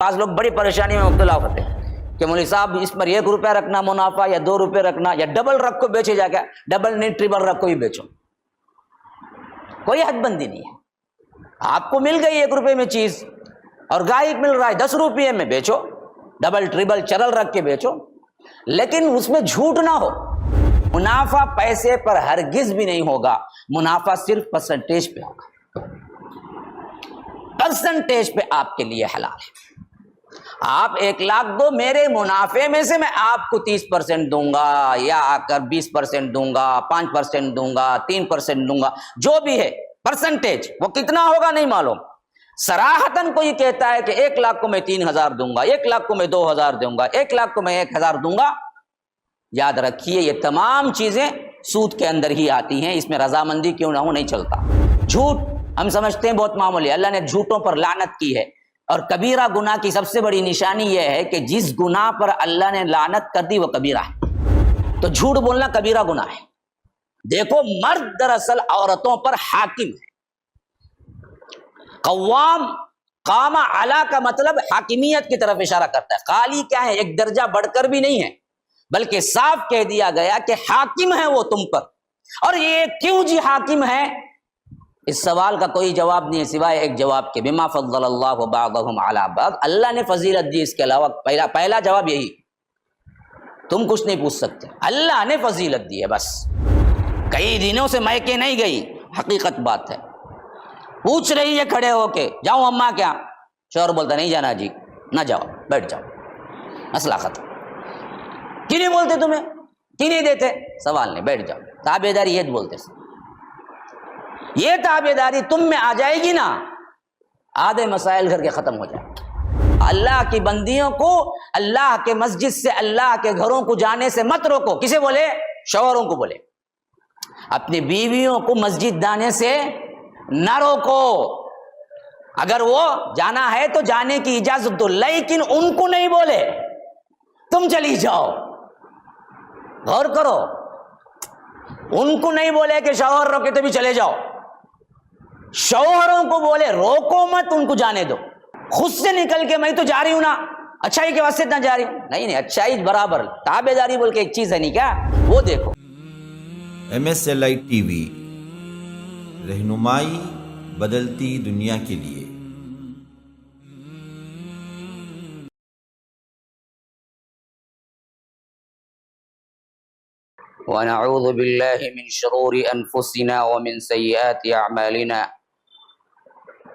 بعض لوگ بڑی پریشانی میں مبتلا ہوتے ہیں کہ مولوی صاحب اس پر 1 روپیہ رکھنا منافع یا 2 روپے رکھنا یا ڈبل رکھ کو بیچے جا کے، ڈبل نہیں ٹریبل رکھ کو ہی بیچو، کوئی حد بندی نہیں ہے۔ آپ کو مل گئی 1 روپے میں چیز اور گاہک مل رہا ہے 10 روپے میں، بیچو، ڈبل ٹریبل چرل رکھ کے بیچو، لیکن اس میں جھوٹ نہ ہو۔ منافع پیسے پر ہرگز بھی نہیں ہوگا، منافع صرف پرسنٹیج پہ ہوگا، پرسنٹیج پہ آپ کے لیے حلال ہے۔ آپ 1 لاکھ دو، میرے منافع میں سے میں آپ کو 30% دوں گا، یا آ کر 20% دوں گا، 5% دوں گا، 3% دوں گا، جو بھی ہے پرسنٹیج، وہ کتنا ہوگا نہیں معلوم۔ صراحتاً کوئی کہتا ہے کہ 1 لاکھ کو میں 3000 دوں گا، 1 لاکھ کو میں 2000 دوں گا، 1 لاکھ کو میں 1000 دوں گا، یاد رکھیے یہ تمام چیزیں سود کے اندر ہی آتی ہیں، اس میں رضامندی کیوں نہ ہو نہیں چلتا۔ جھوٹ ہم سمجھتے ہیں بہت معمولی، اللہ نے جھوٹوں پر لعنت کی ہے، اور کبیرہ گناہ کی سب سے بڑی نشانی یہ ہے کہ جس گناہ پر اللہ نے لعنت کر دی وہ کبیرہ ہے، تو جھوٹ بولنا کبیرہ گناہ ہے۔ دیکھو، مرد دراصل عورتوں پر حاکم ہے، قوام، قام علی کا مطلب حاکمیت کی طرف اشارہ کرتا ہے۔ قالی کیا ہے؟ ایک درجہ بڑھ کر بھی نہیں ہے، بلکہ صاف کہہ دیا گیا کہ حاکم ہے وہ تم پر۔ اور یہ کیوں جی حاکم ہے؟ اس سوال کا کوئی جواب نہیں ہے سوائے ایک جواب کے، بما فضل اللہ بعضهم علی بعض، اللہ نے فضیلت دی، اس کے علاوہ پہلا جواب یہی، تم کچھ نہیں پوچھ سکتے، اللہ نے فضیلت دی ہے بس۔ کئی دنوں سے میکے نہیں گئی، حقیقت بات ہے، پوچھ رہی ہے کھڑے ہو کے، جاؤں اماں کیا؟ شوہر بولتا نہیں جانا جی، نہ جاؤ، بیٹھ جاؤ، مسئلہ ختم۔ کیوں نہیں بولتے تمہیں؟ کیوں نہیں دیتے؟ سوال نہیں، بیٹھ جاؤ۔ تابعداری یہ بولتے، یہ تابعداری تم میں آ جائے گی نا، آدھے مسائل گھر کے ختم ہو جائیں۔ اللہ کی بندیوں کو اللہ کے مسجد سے، اللہ کے گھروں کو جانے سے مت روکو۔ کسے بولے؟ شوہروں کو بولے، اپنی بیویوں کو مسجد جانے سے نہ روکو۔ اگر وہ جانا ہے تو جانے کی اجازت دو، لیکن ان کو نہیں بولے تم چلی جاؤ۔ غور کرو، ان کو نہیں بولے کہ شوہر روکے تو بھی چلے جاؤ، شوہروں کو بولے روکو مت، ان کو جانے دو۔ خود سے نکل کے میں تو جا رہی ہوں نا، اچھائی کے واسطے نہ جا رہی ہوں، نہیں، اچھائی برابر، تابعداری بول کے ایک چیز ہے نہیں کیا، وہ دیکھو۔ MSLI ٹی وی، رہنمائی بدلتی دنیا کے لیے۔ ونعوذ باللہ من شرور انفسنا ومن سیئات اعمالنا،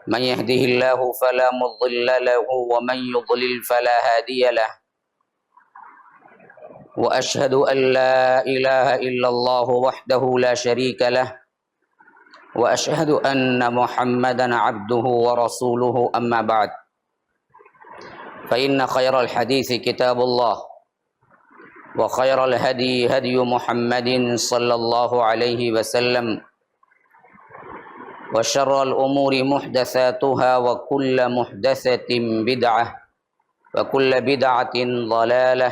من يهده الله فلا مضل له ومن يضلل فلا هادي له، واشهد ان لا اله الا الله وحده لا شريك له، واشهد ان محمدا عبده ورسوله، اما بعد، فان خير الحديث كتاب الله، وخير الهدي هدي محمد صلى الله عليه وسلم، وشر الأمور محدثاتها، وكل محدثة بدعة، وكل بدعة ضلالة،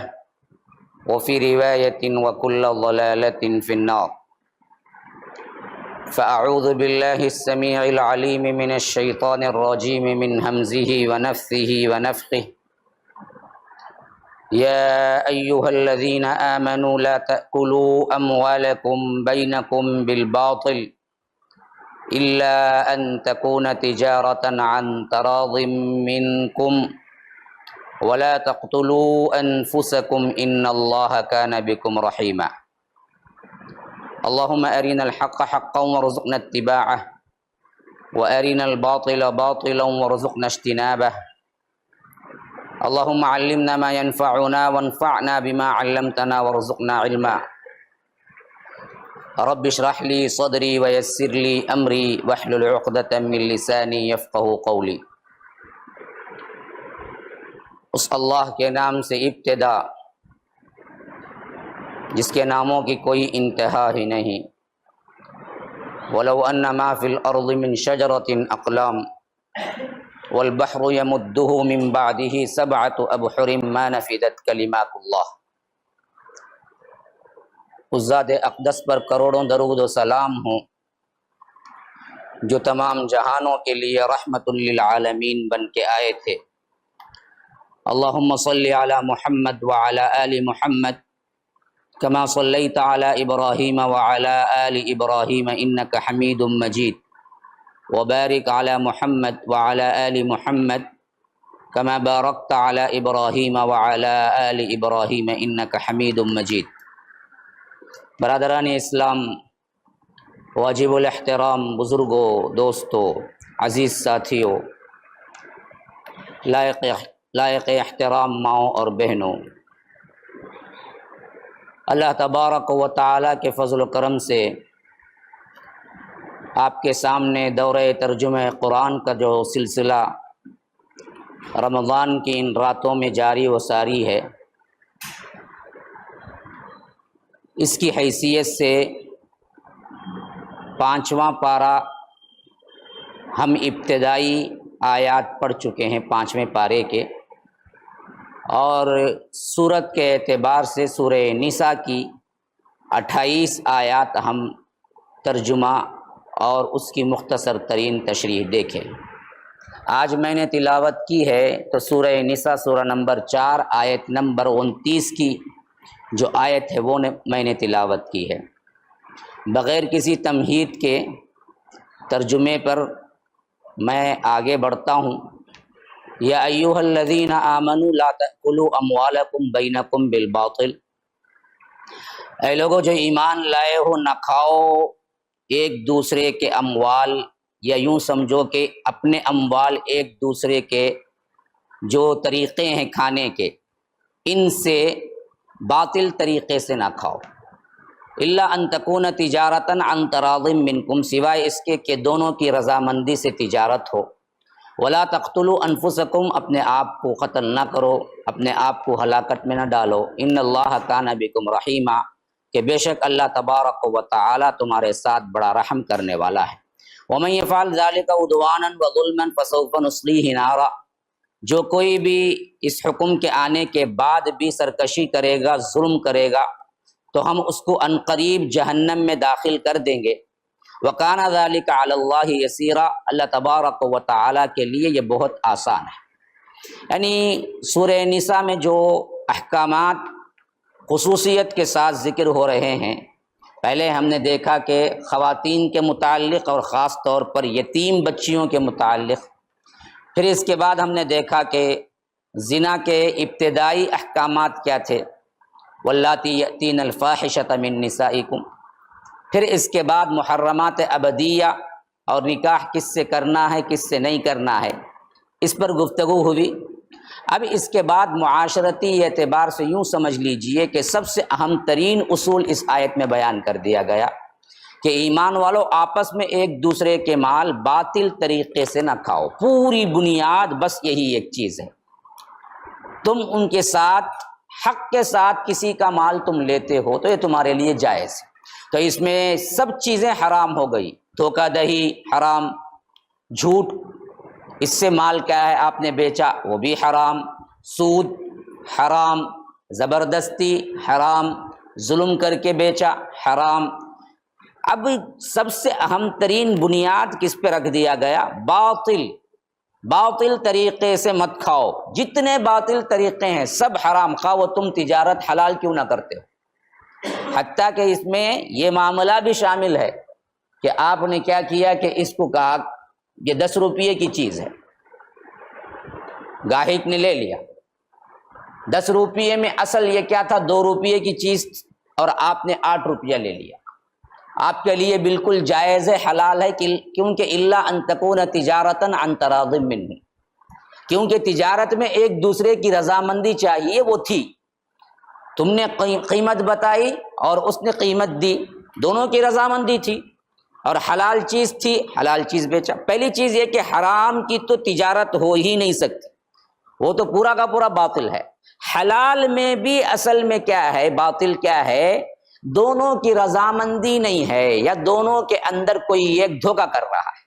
وفي رواية وكل ضلالة في النار۔ فأعوذ بالله السميع العليم من الشيطان الرجيم، من همزه ونفثه ونفخه، يا أيها الذين آمنوا لا تأكلوا أموالكم بينكم بالباطل إلا أن تكون تجارة عن تراض منكم، ولا تقتلوا أنفسكم إن الله كان بكم رحيما۔ اللهم أرنا الحق حقا وارزقنا اتباعه، وأرنا الباطل باطلا وارزقنا اجتنابه۔ اللهم علمنا ما ينفعنا وانفعنا بما علمتنا وارزقنا علما۔ رب اشرح لي صدري ويسر لي امري واحلل عقدة من لساني يفقهوا قولي۔ اس اللہ کے نام سے ابتدا جس کے ناموں کی کوئی انتہا ہی نہیں۔ ولو ان ما فی الارض من شجرۃ اقلام والبحر يمده من بعده 7 ابحر ما نفدت کلمات اللہ۔ اس ذات اقدس پر کروڑوں درود و سلام ہوں جو تمام جہانوں کے لیے رحمت للعالمین بن کے آئے تھے، اللهم صل على محمد وعلى آل محمد كما صليت على إبراهيم وعلى آل إبراهيم إنك حميد مجيد وبارك على محمد وعلى آل محمد كما باركت على إبراهيم وعلى آل إبراهيم إنك حميد مجيد. برادران اسلام، واجب الاحترام بزرگوں، دوستوں، عزیز ساتھیوں، لائق احترام ماؤں اور بہنوں، اللہ تبارک و تعالیٰ کے فضل و کرم سے آپ کے سامنے دورہ ترجمہ قرآن کا جو سلسلہ رمضان کی ان راتوں میں جاری و ساری ہے، اس کی حیثیت سے 5واں پارہ ہم ابتدائی آیات پڑھ چکے ہیں 5ویں پارے کے، اور سورت کے اعتبار سے سورہ نساء کی 28 آیات ہم ترجمہ اور اس کی مختصر ترین تشریح دیکھیں۔ آج میں نے تلاوت کی ہے تو سورہ نساء سورہ نمبر 4 آیت نمبر 29 کی جو آیت ہے وہ میں نے تلاوت کی ہے۔ بغیر کسی تمہید کے ترجمے پر میں آگے بڑھتا ہوں۔ یا ایھا الذین آمنوا لا تأکلوا اموالکم بینکم بالباطل، اے لوگو جو ایمان لائے ہو، نہ کھاؤ ایک دوسرے کے اموال، یا یوں سمجھو کہ اپنے اموال ایک دوسرے کے جو طریقے ہیں کھانے کے، ان سے باطل طریقے سے نہ کھاؤ۔ الا ان تکون تجارتا عن تراض منکم، سوائے اس کے کہ دونوں کی رضامندی سے تجارت ہو۔ ولا تقتلوا انفسکم، اپنے آپ کو قتل نہ کرو، اپنے آپ کو ہلاکت میں نہ ڈالو۔ ان اللہ کان بکم رحیما، کہ بے شک اللہ تبارک و تعالی تمہارے ساتھ بڑا رحم کرنے والا ہے۔ ومن یفعل ذلک عدوانا وظلما فسوف نصلیہ نارا، جو کوئی بھی اس حکم کے آنے کے بعد بھی سرکشی کرے گا، ظلم کرے گا، تو ہم اس کو عنقریب جہنم میں داخل کر دیں گے۔ وکان ذلک علی اللہ یسیرا، اللہ تبارک و تعالی کے لیے یہ بہت آسان ہے۔ یعنی سورہ نساء میں جو احکامات خصوصیت کے ساتھ ذکر ہو رہے ہیں، پہلے ہم نے دیکھا کہ خواتین کے متعلق اور خاص طور پر یتیم بچیوں کے متعلق، پھر اس کے بعد ہم نے دیکھا کہ زنا کے ابتدائی احکامات کیا تھے، واللاتی یأتین الفاحشۃ من نسائکم، پھر اس کے بعد محرمات ابدیہ اور نکاح کس سے کرنا ہے کس سے نہیں کرنا ہے، اس پر گفتگو ہوئی۔ اب اس کے بعد معاشرتی اعتبار سے یوں سمجھ لیجئے کہ سب سے اہم ترین اصول اس آیت میں بیان کر دیا گیا کہ ایمان والو آپس میں ایک دوسرے کے مال باطل طریقے سے نہ کھاؤ۔ پوری بنیاد بس یہی ایک چیز ہے۔ تم ان کے ساتھ حق کے ساتھ کسی کا مال تم لیتے ہو تو یہ تمہارے لیے جائز ہے، تو اس میں سب چیزیں حرام ہو گئی۔ دھوکہ دہی حرام، جھوٹ، اس سے مال کیا ہے آپ نے بیچا وہ بھی حرام، سود حرام، زبردستی حرام، ظلم کر کے بیچا حرام۔ اب سب سے اہم ترین بنیاد کس پہ رکھ دیا گیا؟ باطل طریقے سے مت کھاؤ۔ جتنے باطل طریقے ہیں سب حرام، خواہ وہ تم تجارت حلال کیوں نہ کرتے ہو۔ حتیٰ کہ اس میں یہ معاملہ بھی شامل ہے کہ آپ نے کیا کیا کہ اس کو کہا یہ 10 روپے کی چیز ہے، گاہک نے لے لیا 10 روپے میں، اصل یہ کیا تھا 2 روپے کی چیز، اور آپ نے 8 روپیہ لے لیا۔ آپ کے لیے بالکل جائز ہے، حلال ہے، کیونکہ الا ان تکون تجارتا عن تراض منہ، کیونکہ تجارت میں ایک دوسرے کی رضامندی چاہیے، وہ تھی۔ تم نے قیمت بتائی اور اس نے قیمت دی، دونوں کی رضامندی تھی، اور حلال چیز تھی، حلال چیز بیچا۔ پہلی چیز یہ کہ حرام کی تو تجارت ہو ہی نہیں سکتی، وہ تو پورا کا پورا باطل ہے۔ حلال میں بھی اصل میں کیا ہے، باطل کیا ہے، دونوں کی رضامندی نہیں ہے، یا دونوں کے اندر کوئی ایک دھوکہ کر رہا ہے۔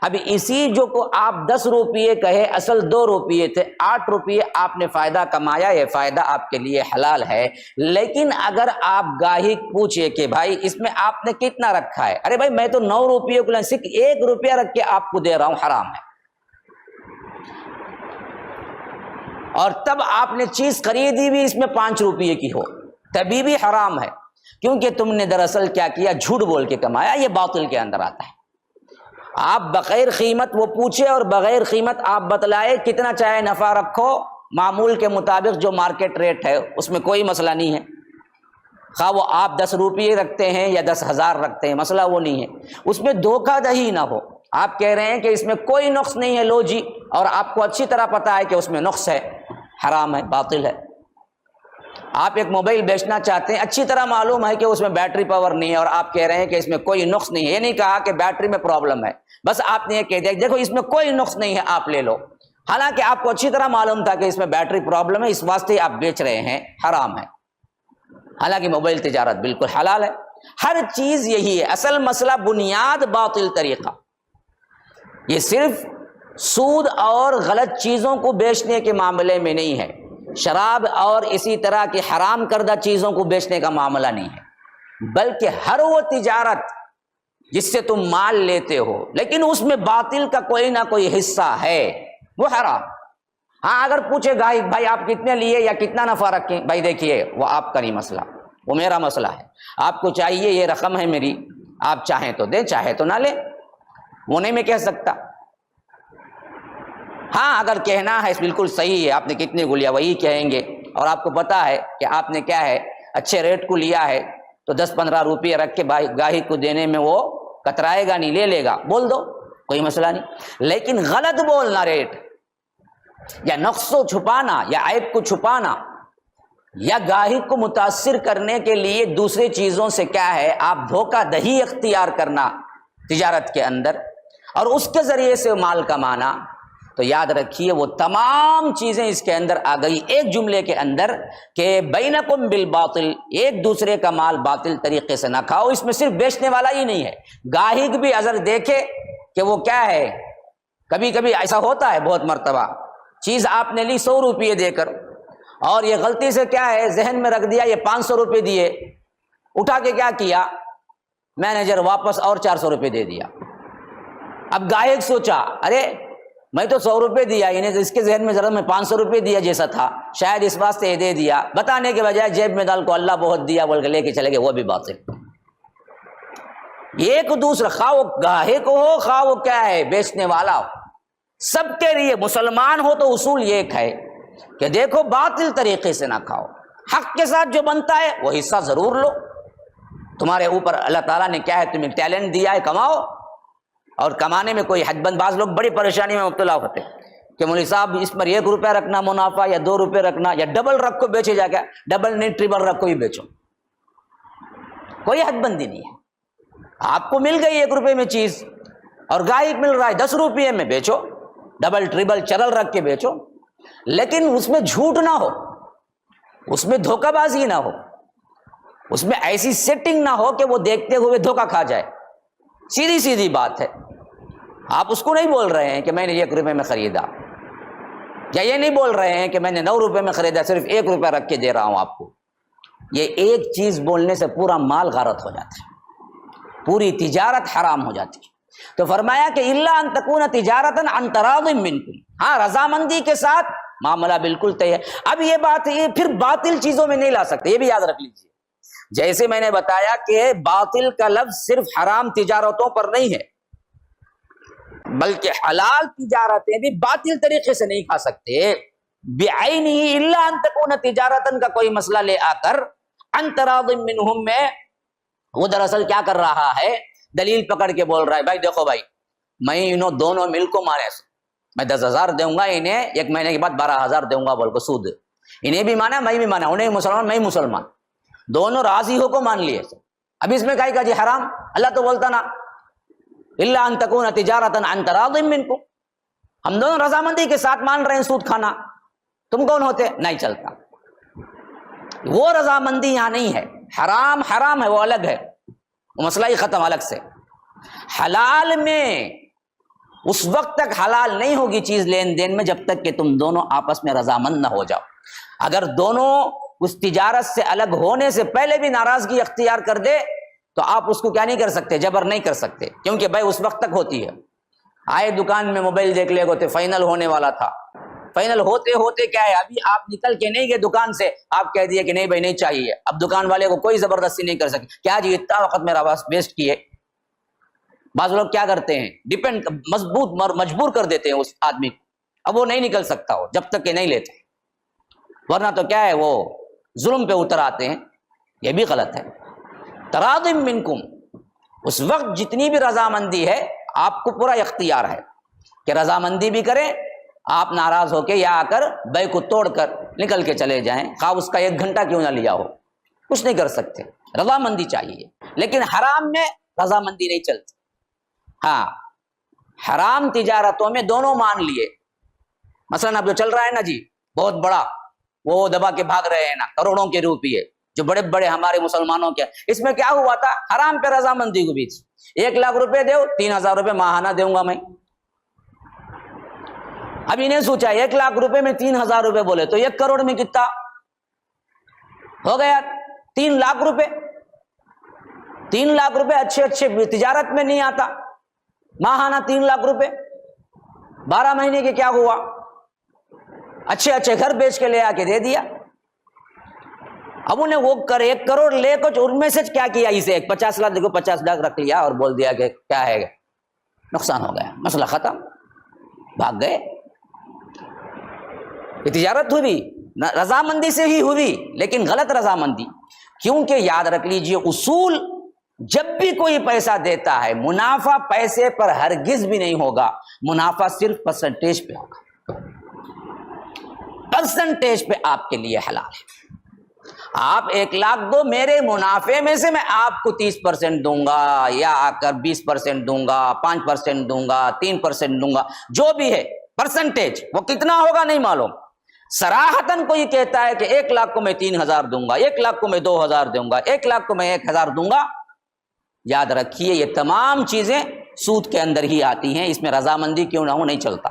اب اسی جو کو آپ 10 روپے کہے، اصل 2 روپے تھے، 8 روپے آپ نے فائدہ کمایا، یہ فائدہ آپ کے لیے حلال ہے۔ لیکن اگر آپ گاہک پوچھے کہ بھائی اس میں آپ نے کتنا رکھا ہے، ارے بھائی میں تو 9 روپے کو صرف 1 روپیہ رکھ کے آپ کو دے رہا ہوں، حرام ہے۔ اور تب آپ نے چیز خریدی بھی اس میں 5 روپے کی ہو، تبھی بھی حرام ہے، کیونکہ تم نے دراصل کیا کیا، جھوٹ بول کے کمایا، یہ باطل کے اندر آتا ہے۔ آپ بغیر قیمت وہ پوچھے اور بغیر قیمت آپ بتلائے، کتنا چاہے نفع رکھو، معمول کے مطابق جو مارکیٹ ریٹ ہے اس میں کوئی مسئلہ نہیں ہے، خواہ وہ آپ 10 روپے رکھتے ہیں یا 10,000 رکھتے ہیں، مسئلہ وہ نہیں ہے، اس میں دھوکہ دہی نہ ہو۔ آپ کہہ رہے ہیں کہ اس میں کوئی نقص نہیں ہے، لو جی، اور آپ کو اچھی طرح پتا ہے کہ اس میں نقص ہے، حرام ہے، باطل ہے۔ آپ ایک موبائل بیچنا چاہتے ہیں، اچھی طرح معلوم ہے کہ اس میں بیٹری پاور نہیں ہے، اور آپ کہہ رہے ہیں کہ اس میں کوئی نقص نہیں ہے، یہ نہیں کہا کہ بیٹری میں پرابلم ہے، بس آپ نے یہ کہہ دیا دیکھو اس میں کوئی نقص نہیں ہے، آپ لے لو، حالانکہ آپ کو اچھی طرح معلوم تھا کہ اس میں بیٹری پرابلم ہے، اس واسطے آپ بیچ رہے ہیں، حرام ہے۔ حالانکہ موبائل تجارت بالکل حلال ہے، ہر چیز یہی ہے، اصل مسئلہ بنیاد باطل طریقہ، یہ صرف سود اور غلط چیزوں کو بیچنے کے معاملے میں نہیں ہے، شراب اور اسی طرح کی حرام کردہ چیزوں کو بیچنے کا معاملہ نہیں ہے، بلکہ ہر وہ تجارت جس سے تم مال لیتے ہو لیکن اس میں باطل کا کوئی نہ کوئی حصہ ہے، وہ حرام۔ ہاں اگر پوچھے گاہک بھائی آپ کتنے لیے یا کتنا نفع رکھیں، بھائی دیکھیے وہ آپ کا نہیں مسئلہ، وہ میرا مسئلہ ہے، آپ کو چاہیے یہ رقم ہے میری، آپ چاہیں تو دیں چاہے تو نہ لیں، وہ نہیں میں کہہ سکتا۔ ہاں اگر کہنا ہے بالکل صحیح ہے، آپ نے کتنے کو لیا وہی کہیں گے، اور آپ کو پتا ہے کہ آپ نے کیا ہے اچھے ریٹ کو لیا ہے تو 10-15 روپے رکھ کے گاہک کو دینے میں وہ کترائے گا نہیں، لے لے گا، بول دو کوئی مسئلہ نہیں۔ لیکن غلط بولنا ریٹ یا نقص و چھپانا یا عیب کو چھپانا یا گاہک کو متاثر کرنے کے لیے دوسری چیزوں سے کیا ہے آپ دھوکہ دہی اختیار کرنا تجارت کے اندر اور اس کے ذریعے سے مال کمانا، تو یاد رکھیے وہ تمام چیزیں اس کے اندر آ گئی ایک جملے کے اندر کہ بینکم بالباطل، ایک دوسرے کا مال باطل طریقے سے نہ کھاؤ۔ اس میں صرف بیچنے والا ہی نہیں ہے، گاہک بھی اگر دیکھے کہ وہ کیا ہے، کبھی کبھی ایسا ہوتا ہے بہت مرتبہ، چیز آپ نے لی 100 روپے دے کر اور یہ غلطی سے کیا ہے ذہن میں رکھ دیا یہ 500 روپے دیے، اٹھا کے کیا کیا مینیجر واپس اور 400 روپے دے دیا۔ اب گاہک سوچا ارے میں تو 100 روپے دیا، انہیں اس کے ذہن میں ضرورت میں 500 روپے دیا جیسا تھا، شاید اس واسطے یہ دے دیا، بتانے کے بجائے جیب میں ڈال کو اللہ بہت دیا بول کے لے کے چلے گئے، وہ بھی باطل۔ ایک دوسرا خواہ وہ گاہک ہو خواہ وہ کیا ہے بیچنے والا ہو، سب کے لیے مسلمان ہو تو اصول یہ ایک ہے کہ دیکھو باطل طریقے سے نہ کھاؤ، حق کے ساتھ جو بنتا ہے وہ حصہ ضرور لو، تمہارے اوپر اللہ تعالیٰ نے کیا ہے تمہیں ٹیلنٹ دیا ہے، کماؤ، اور کمانے میں کوئی حد بند۔ بعض لوگ بڑی پریشانی میں مبتلا ہوتے ہیں کہ مولوی صاحب اس پر 1 روپیہ رکھنا منافع یا 2 روپے رکھنا یا ڈبل رکھو بیچے جا کے، ڈبل نہیں ٹریبل رکھو ہی بیچو، کوئی حد بندی نہیں ہے۔ آپ کو مل گئی 1 روپے میں چیز اور گاہک مل رہا ہے 10 روپے میں، بیچو، ڈبل ٹریبل چرل رکھ کے بیچو، لیکن اس میں جھوٹ نہ ہو، اس میں دھوکہ بازی نہ ہو، اس میں ایسی سیٹنگ نہ ہو کہ وہ دیکھتے ہوئے دھوکہ کھا جائے، سیدھی سیدھی بات ہے۔ آپ اس کو نہیں بول رہے ہیں کہ میں نے 1 روپے میں خریدا، یا یہ نہیں بول رہے ہیں کہ میں نے 9 روپے میں خریدا، صرف 1 روپیہ رکھ کے دے رہا ہوں آپ کو۔ یہ ایک چیز بولنے سے پورا مال غارت ہو جاتا ہے، پوری تجارت حرام ہو جاتی ہے۔ تو فرمایا کہ الا ان تکون تجارتا عن تراض منکم، ہاں رضامندی کے ساتھ معاملہ بالکل طے ہے۔ اب یہ بات یہ پھر باطل چیزوں میں نہیں لا سکتے، یہ بھی یاد رکھ لیجیے۔ جیسے میں نے بتایا کہ باطل کا لفظ صرف حرام تجارتوں پر نہیں ہے، بلکہ حلال تجارتیں بھی باطل طریقے سے نہیں کھا سکتے۔ بعینہ الا ان تکون تجارتا کا کوئی مسئلہ لے آ کر عن تراض منہم میں وہ دراصل کیا کر رہا ہے، دلیل پکڑ کے بول رہا ہے بھائی دیکھو بھائی میں انہوں دونوں مل کو مانے میں 10,000 دوں گا، انہیں 1 مہینے کے بعد 12,000 دوں گا بول کو سود، انہیں بھی مانا میں بھی مانا، انہیں مسلمان میں مسلمان، دونوں راضی ہو کو مان لیے۔ اب اس میں کہے گا جی حرام، اللہ تو بولتا نا الا ان تکون تجارتا عن تراض منکم، ہم دونوں رضامندی کے ساتھ مان رہے ہیں سود کھانا، تم کون ہوتے؟ نہیں چلتا، وہ رضامندی یہاں نہیں ہے۔ حرام حرام ہے وہ الگ ہے، وہ مسئلہ ہی ختم الگ سے۔ حلال میں اس وقت تک حلال نہیں ہوگی چیز لین دین میں جب تک کہ تم دونوں آپس میں رضامند نہ ہو جاؤ۔ اگر دونوں اس تجارت سے الگ ہونے سے پہلے بھی ناراضگی اختیار کر دے تو آپ اس کو کیا نہیں کر سکتے، جبر نہیں کر سکتے، کیونکہ بھائی اس وقت تک ہوتی ہے۔ آئے دکان میں موبائل دیکھ لے گو تو فائنل ہونے والا تھا، فائنل ہوتے ہوتے کیا ہے، ابھی آپ نکل کے نہیں گئے دکان سے، آپ کہہ دیے کہ نہیں بھائی نہیں چاہیے، اب دکان والے کو کوئی زبردستی نہیں کر سکے، کیا جی اتنا وقت میرا ویسٹ کیے۔ بعض لوگ کیا کرتے ہیں، ڈیپینڈ مجبور کر دیتے ہیں اس آدمی کو، اب وہ نہیں نکل سکتا ہو جب تک کہ نہیں لیتے، ورنہ تو کیا ہے وہ ظلم پہ اتر آتے ہیں، یہ بھی غلط ہے۔ تراض منکم، اس وقت جتنی بھی رضامندی ہے آپ کو پورا اختیار ہے کہ رضامندی بھی کریں، آپ ناراض ہو کے یا آ کر بے کو توڑ کر نکل کے چلے جائیں، خواہ اس کا 1 گھنٹہ کیوں نہ لیا ہو، کچھ نہیں کر سکتے، رضامندی چاہیے۔ لیکن حرام میں رضامندی نہیں چلتی، ہاں حرام تجارتوں میں دونوں مان لیے، مثلا اب جو چل رہا ہے نا جی بہت بڑا، وہ دبا کے بھاگ رہے ہیں نا کروڑوں کے روپیے جو بڑے بڑے ہمارے مسلمانوں کے، اس میں کیا ہوا تھا، حرام پہ رضامندی کو بیچ، 1 لاکھ روپے دو 3000 روپے ماہانہ دوں گا میں۔ ابھی نہیں سوچا 1 لاکھ روپے میں 3000 روپے بولے تو 1 کروڑ میں کتنا ہو گیا، 3 لاکھ روپے۔ 3 لاکھ روپے اچھے تجارت میں نہیں آتا، ماہانہ 3 لاکھ روپے 12 مہینے کے کیا ہوا، اچھے گھر بیچ کے لے آ کے دے دیا۔ اب انہیں وہ 1 کروڑ لے کچھ ان میں سے کیا کیا، اسے 50 لاکھ دیکھو 50 لاکھ رکھ لیا اور بول دیا کہ کیا ہے نقصان ہو گیا، مسئلہ ختم، بھاگ گئے۔ یہ تجارت ہوئی رضامندی سے ہی ہوئی، لیکن غلط رضامندی، کیونکہ یاد رکھ لیجئے اصول جب بھی کوئی پیسہ دیتا ہے منافع پیسے پر ہرگز بھی نہیں ہوگا، منافع صرف پرسنٹیج پہ ہوگا، پرسنٹیج پہ آپ کے لیے حلال ہے۔ آپ 1 لاکھ دو، میرے منافع میں سے میں آپ کو 30% دوں گا، یا آ کر 20% دوں گا، 5% دوں گا، 3% دوں گا، جو بھی ہے پرسنٹیج، وہ کتنا ہوگا نہیں معلوم۔ صراحتاً کوئی کہتا ہے کہ 1 لاکھ کو میں 3000 دوں گا، 1 لاکھ کو میں 2000 دوں گا، 1 لاکھ کو میں 1000 دوں گا، یاد رکھیے یہ تمام چیزیں سود کے اندر ہی آتی ہیں، اس میں رضامندی کیوں نہ ہو نہیں چلتا۔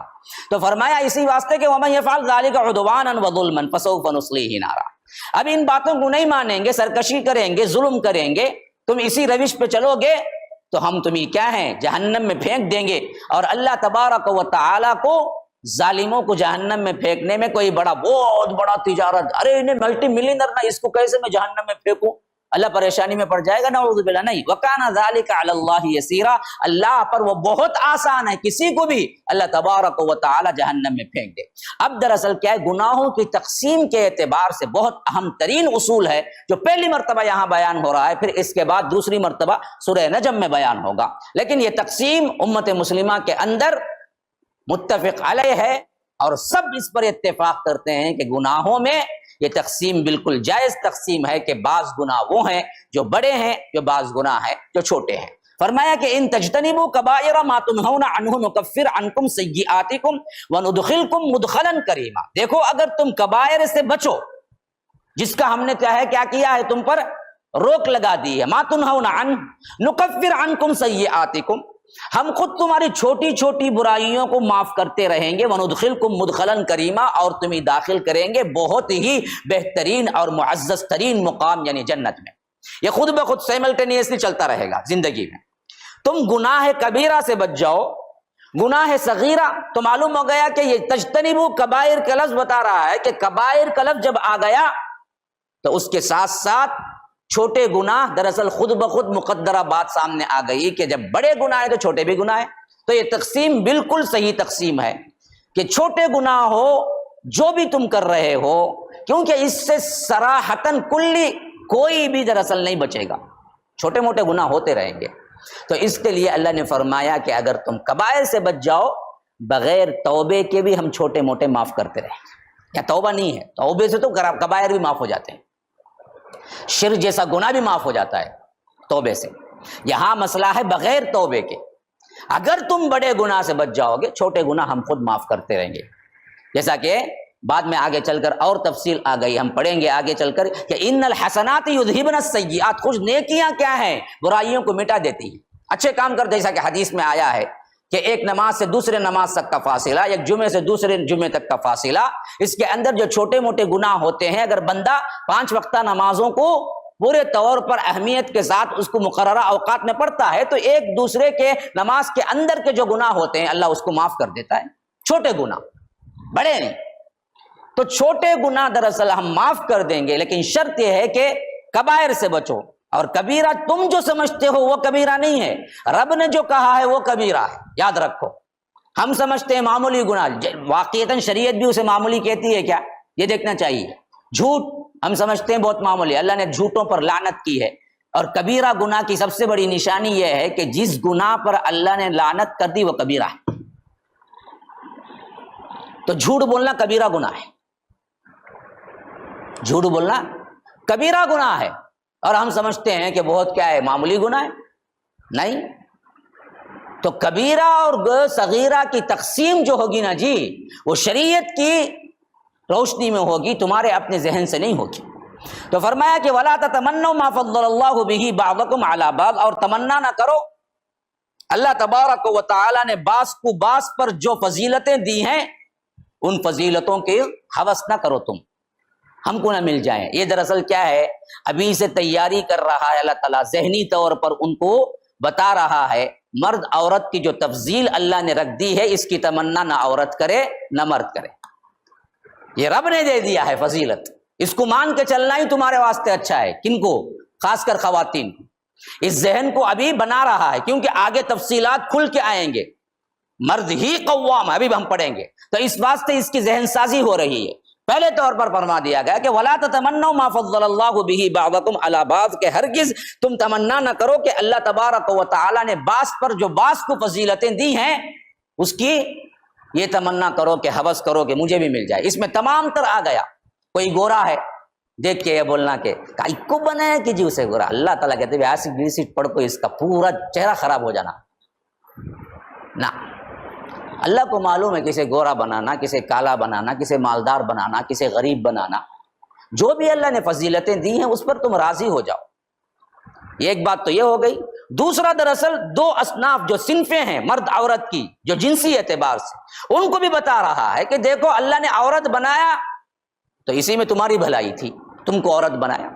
تو فرمایا اسی واسطے کہ وَمَن يَفْعَلْ ذَلِكَ عُدْوَانًا وَظُلْمًا فَسَوْفَ نُصْلِيهِ نَارًا۔ اب ان باتوں کو نہیں مانیں گے، سرکشی کریں گے، ظلم کریں گے، تم اسی روش پہ چلو گے تو ہم تمہیں کیا ہیں جہنم میں پھینک دیں گے۔ اور اللہ تبارک و تعالی کو ظالموں کو جہنم میں پھینکنے میں کوئی بہت بڑا تجارت، ارے انہیں ملٹی ملینر نا، اس کو کیسے میں جہنم میں پھینکوں، اللہ پریشانی میں پڑ جائے گا، نعوذ باللہ، نہیں۔ وَكَانَ ذَلِكَ عَلَى اللَّهِ يَسِيرًا، اللہ پر وہ بہت آسان ہے، کسی کو بھی اللہ تبارک و تعالی جہنم میں پھینک دے۔ اب دراصل کیا ہے، گناہوں کی تقسیم کے اعتبار سے بہت اہم ترین اصول ہے جو پہلی مرتبہ یہاں بیان ہو رہا ہے، پھر اس کے بعد دوسری مرتبہ سورہ نجم میں بیان ہوگا، لیکن یہ تقسیم امت مسلمہ کے اندر متفق علیہ ہے، اور سب اس پر اتفاق کرتے ہیں کہ گناہوں میں یہ تقسیم بالکل جائز تقسیم ہے کہ بعض گناہ وہ ہیں جو بڑے ہیں، جو بعض گناہ ہیں جو چھوٹے ہیں۔ فرمایا کہ ان تجتنبوا کبائر ما تنہون عنہ نکفر عنکم سیئاتکم وندخلکم مدخلا کریما۔ دیکھو اگر تم کبائر سے بچو، جس کا ہم نے کیا کیا ہے تم پر روک لگا دی ہے، ما تنہون عنہ نکفر عنکم سیئاتکم، ہم خود تمہاری چھوٹی چھوٹی برائیوں کو معاف کرتے رہیں گے، وندخلکم مدخلا کریما، اور تمہیں داخل کریں گے بہت ہی بہترین اور معزز ترین مقام یعنی جنت میں۔ یہ خود بخود سائملٹینیسلی چلتا رہے گا زندگی میں۔ تم گناہ کبیرہ سے بچ جاؤ، گناہ صغیرہ، تو معلوم ہو گیا کہ یہ تجتنبوا کبائر کا لفظ بتا رہا ہے کہ کبائر کا لفظ جب آ گیا تو اس کے ساتھ ساتھ چھوٹے گناہ دراصل خود بخود مقدرہ بات سامنے آ گئی کہ جب بڑے گناہ ہیں تو چھوٹے بھی گناہ ہیں۔ تو یہ تقسیم بالکل صحیح تقسیم ہے کہ چھوٹے گناہ ہو جو بھی تم کر رہے ہو، کیونکہ اس سے صراحتاً کلی کوئی بھی دراصل نہیں بچے گا، چھوٹے موٹے گناہ ہوتے رہیں گے۔ تو اس کے لیے اللہ نے فرمایا کہ اگر تم کبائر سے بچ جاؤ، بغیر توبے کے بھی ہم چھوٹے موٹے معاف کرتے رہیں گے۔ یا توبہ نہیں ہے، توبے سے تو کبائر بھی معاف ہو جاتے ہیں، شرک جیسا گناہ بھی معاف ہو جاتا ہے توبے سے۔ یہاں مسئلہ ہے بغیر توبے کے، اگر تم بڑے گناہ سے بچ جاؤ گے، چھوٹے گناہ ہم خود معاف کرتے رہیں گے، جیسا کہ بعد میں آگے چل کر اور تفصیل آ گئی، ہم پڑھیں گے آگے چل کر کہ ان الحسنات یذہبن السیئات، کچھ نیکیاں کیا ہیں، برائیوں کو مٹا دیتی ہیں، اچھے کام کر، جیسا کہ حدیث میں آیا ہے کہ ایک نماز سے دوسرے نماز تک کا فاصلہ، ایک جمعے سے دوسرے جمعے تک کا فاصلہ، اس کے اندر جو چھوٹے موٹے گناہ ہوتے ہیں، اگر بندہ 5 وقتہ نمازوں کو پورے طور پر اہمیت کے ساتھ اس کو مقررہ اوقات میں پڑھتا ہے، تو ایک دوسرے کے نماز کے اندر کے جو گناہ ہوتے ہیں اللہ اس کو معاف کر دیتا ہے، چھوٹے گناہ، بڑے نہیں۔ تو چھوٹے گناہ دراصل ہم معاف کر دیں گے، لیکن شرط یہ ہے کہ کبائر سے بچو، اور کبیرہ تم جو سمجھتے ہو وہ کبیرہ نہیں ہے، رب نے جو کہا ہے وہ کبیرہ ہے، یاد رکھو۔ ہم سمجھتے ہیں معمولی گناہ، واقعتاً شریعت بھی اسے معمولی کہتی ہے کیا؟ یہ دیکھنا چاہیے۔ جھوٹ ہم سمجھتے ہیں بہت معمولی، اللہ نے جھوٹوں پر لعنت کی ہے، اور کبیرہ گناہ کی سب سے بڑی نشانی یہ ہے کہ جس گناہ پر اللہ نے لعنت کر دی وہ کبیرہ ہے۔ تو جھوٹ بولنا کبیرہ گناہ ہے، جھوٹ بولنا کبیرہ گناہ ہے، اور ہم سمجھتے ہیں کہ بہت کیا ہے، معمولی گناہ ہے۔ نہیں، تو کبیرہ اور صغیرہ کی تقسیم جو ہوگی نا جی، وہ شریعت کی روشنی میں ہوگی، تمہارے اپنے ذہن سے نہیں ہوگی۔ تو فرمایا کہ وَلَا تَتَمَنَّوْا مَا فَضَّلَ اللَّهُ بِهِ بَعْضَكُمْ عَلَى بَعْضٍ، اور تمنا نہ کرو، اللہ تبارک و تعالی نے بعض کو بعض پر جو فضیلتیں دی ہیں ان فضیلتوں کے ہوس نہ کرو تم، ہم کو نہ مل جائیں۔ یہ دراصل کیا ہے، ابھی سے تیاری کر رہا ہے اللہ تعالیٰ، ذہنی طور پر ان کو بتا رہا ہے مرد عورت کی جو تفضیل اللہ نے رکھ دی ہے، اس کی تمنا نہ عورت کرے نہ مرد کرے، یہ رب نے دے دیا ہے فضیلت، اس کو مان کے چلنا ہی تمہارے واسطے اچھا ہے۔ کن کو؟ خاص کر خواتین کو۔ اس ذہن کو ابھی بنا رہا ہے، کیونکہ آگے تفصیلات کھل کے آئیں گے، مرد ہی قوام ہے، ابھی ہم پڑھیں گے، تو اس واسطے اس کی ذہن سازی ہو رہی ہے۔ پہلے طور پر فرما دیا گیا کہ وَلَا تَتَمَنَّوْا مَا فَضَّلَ اللَّهُ بِهِ بَعْضَكُمْ عَلَى بَعْضٍ، کہ ہرگز تم تمنا نہ کرو کہ اللہ تبارک و تعالی نے بعض پر جو بعض کو فضیلتیں دی ہیں اس کی یہ تمنا کرو کہ ہوس کرو کہ مجھے بھی مل جائے۔ اس میں تمام تر آ گیا۔ کوئی گورا ہے، دیکھ کے یہ بولنا کہ کائی کو بنایا کہ جی اسے گورا، اللہ تعالیٰ کہتے ہیں ایسی بیسی پڑھ کو اس کا پورا چہرہ خراب ہو جانا نہ، اللہ کو معلوم ہے کسے گورا بنانا، کسے کالا بنانا، کسے مالدار بنانا، کسے غریب بنانا، جو بھی اللہ نے فضیلتیں دی ہیں اس پر تم راضی ہو جاؤ۔ یہ ایک بات تو یہ ہو گئی۔ دوسرا، دراصل دو اصناف جو صنفیں ہیں مرد عورت کی جو جنسی اعتبار سے، ان کو بھی بتا رہا ہے کہ دیکھو اللہ نے عورت بنایا تو اسی میں تمہاری بھلائی تھی، تم کو عورت بنایا،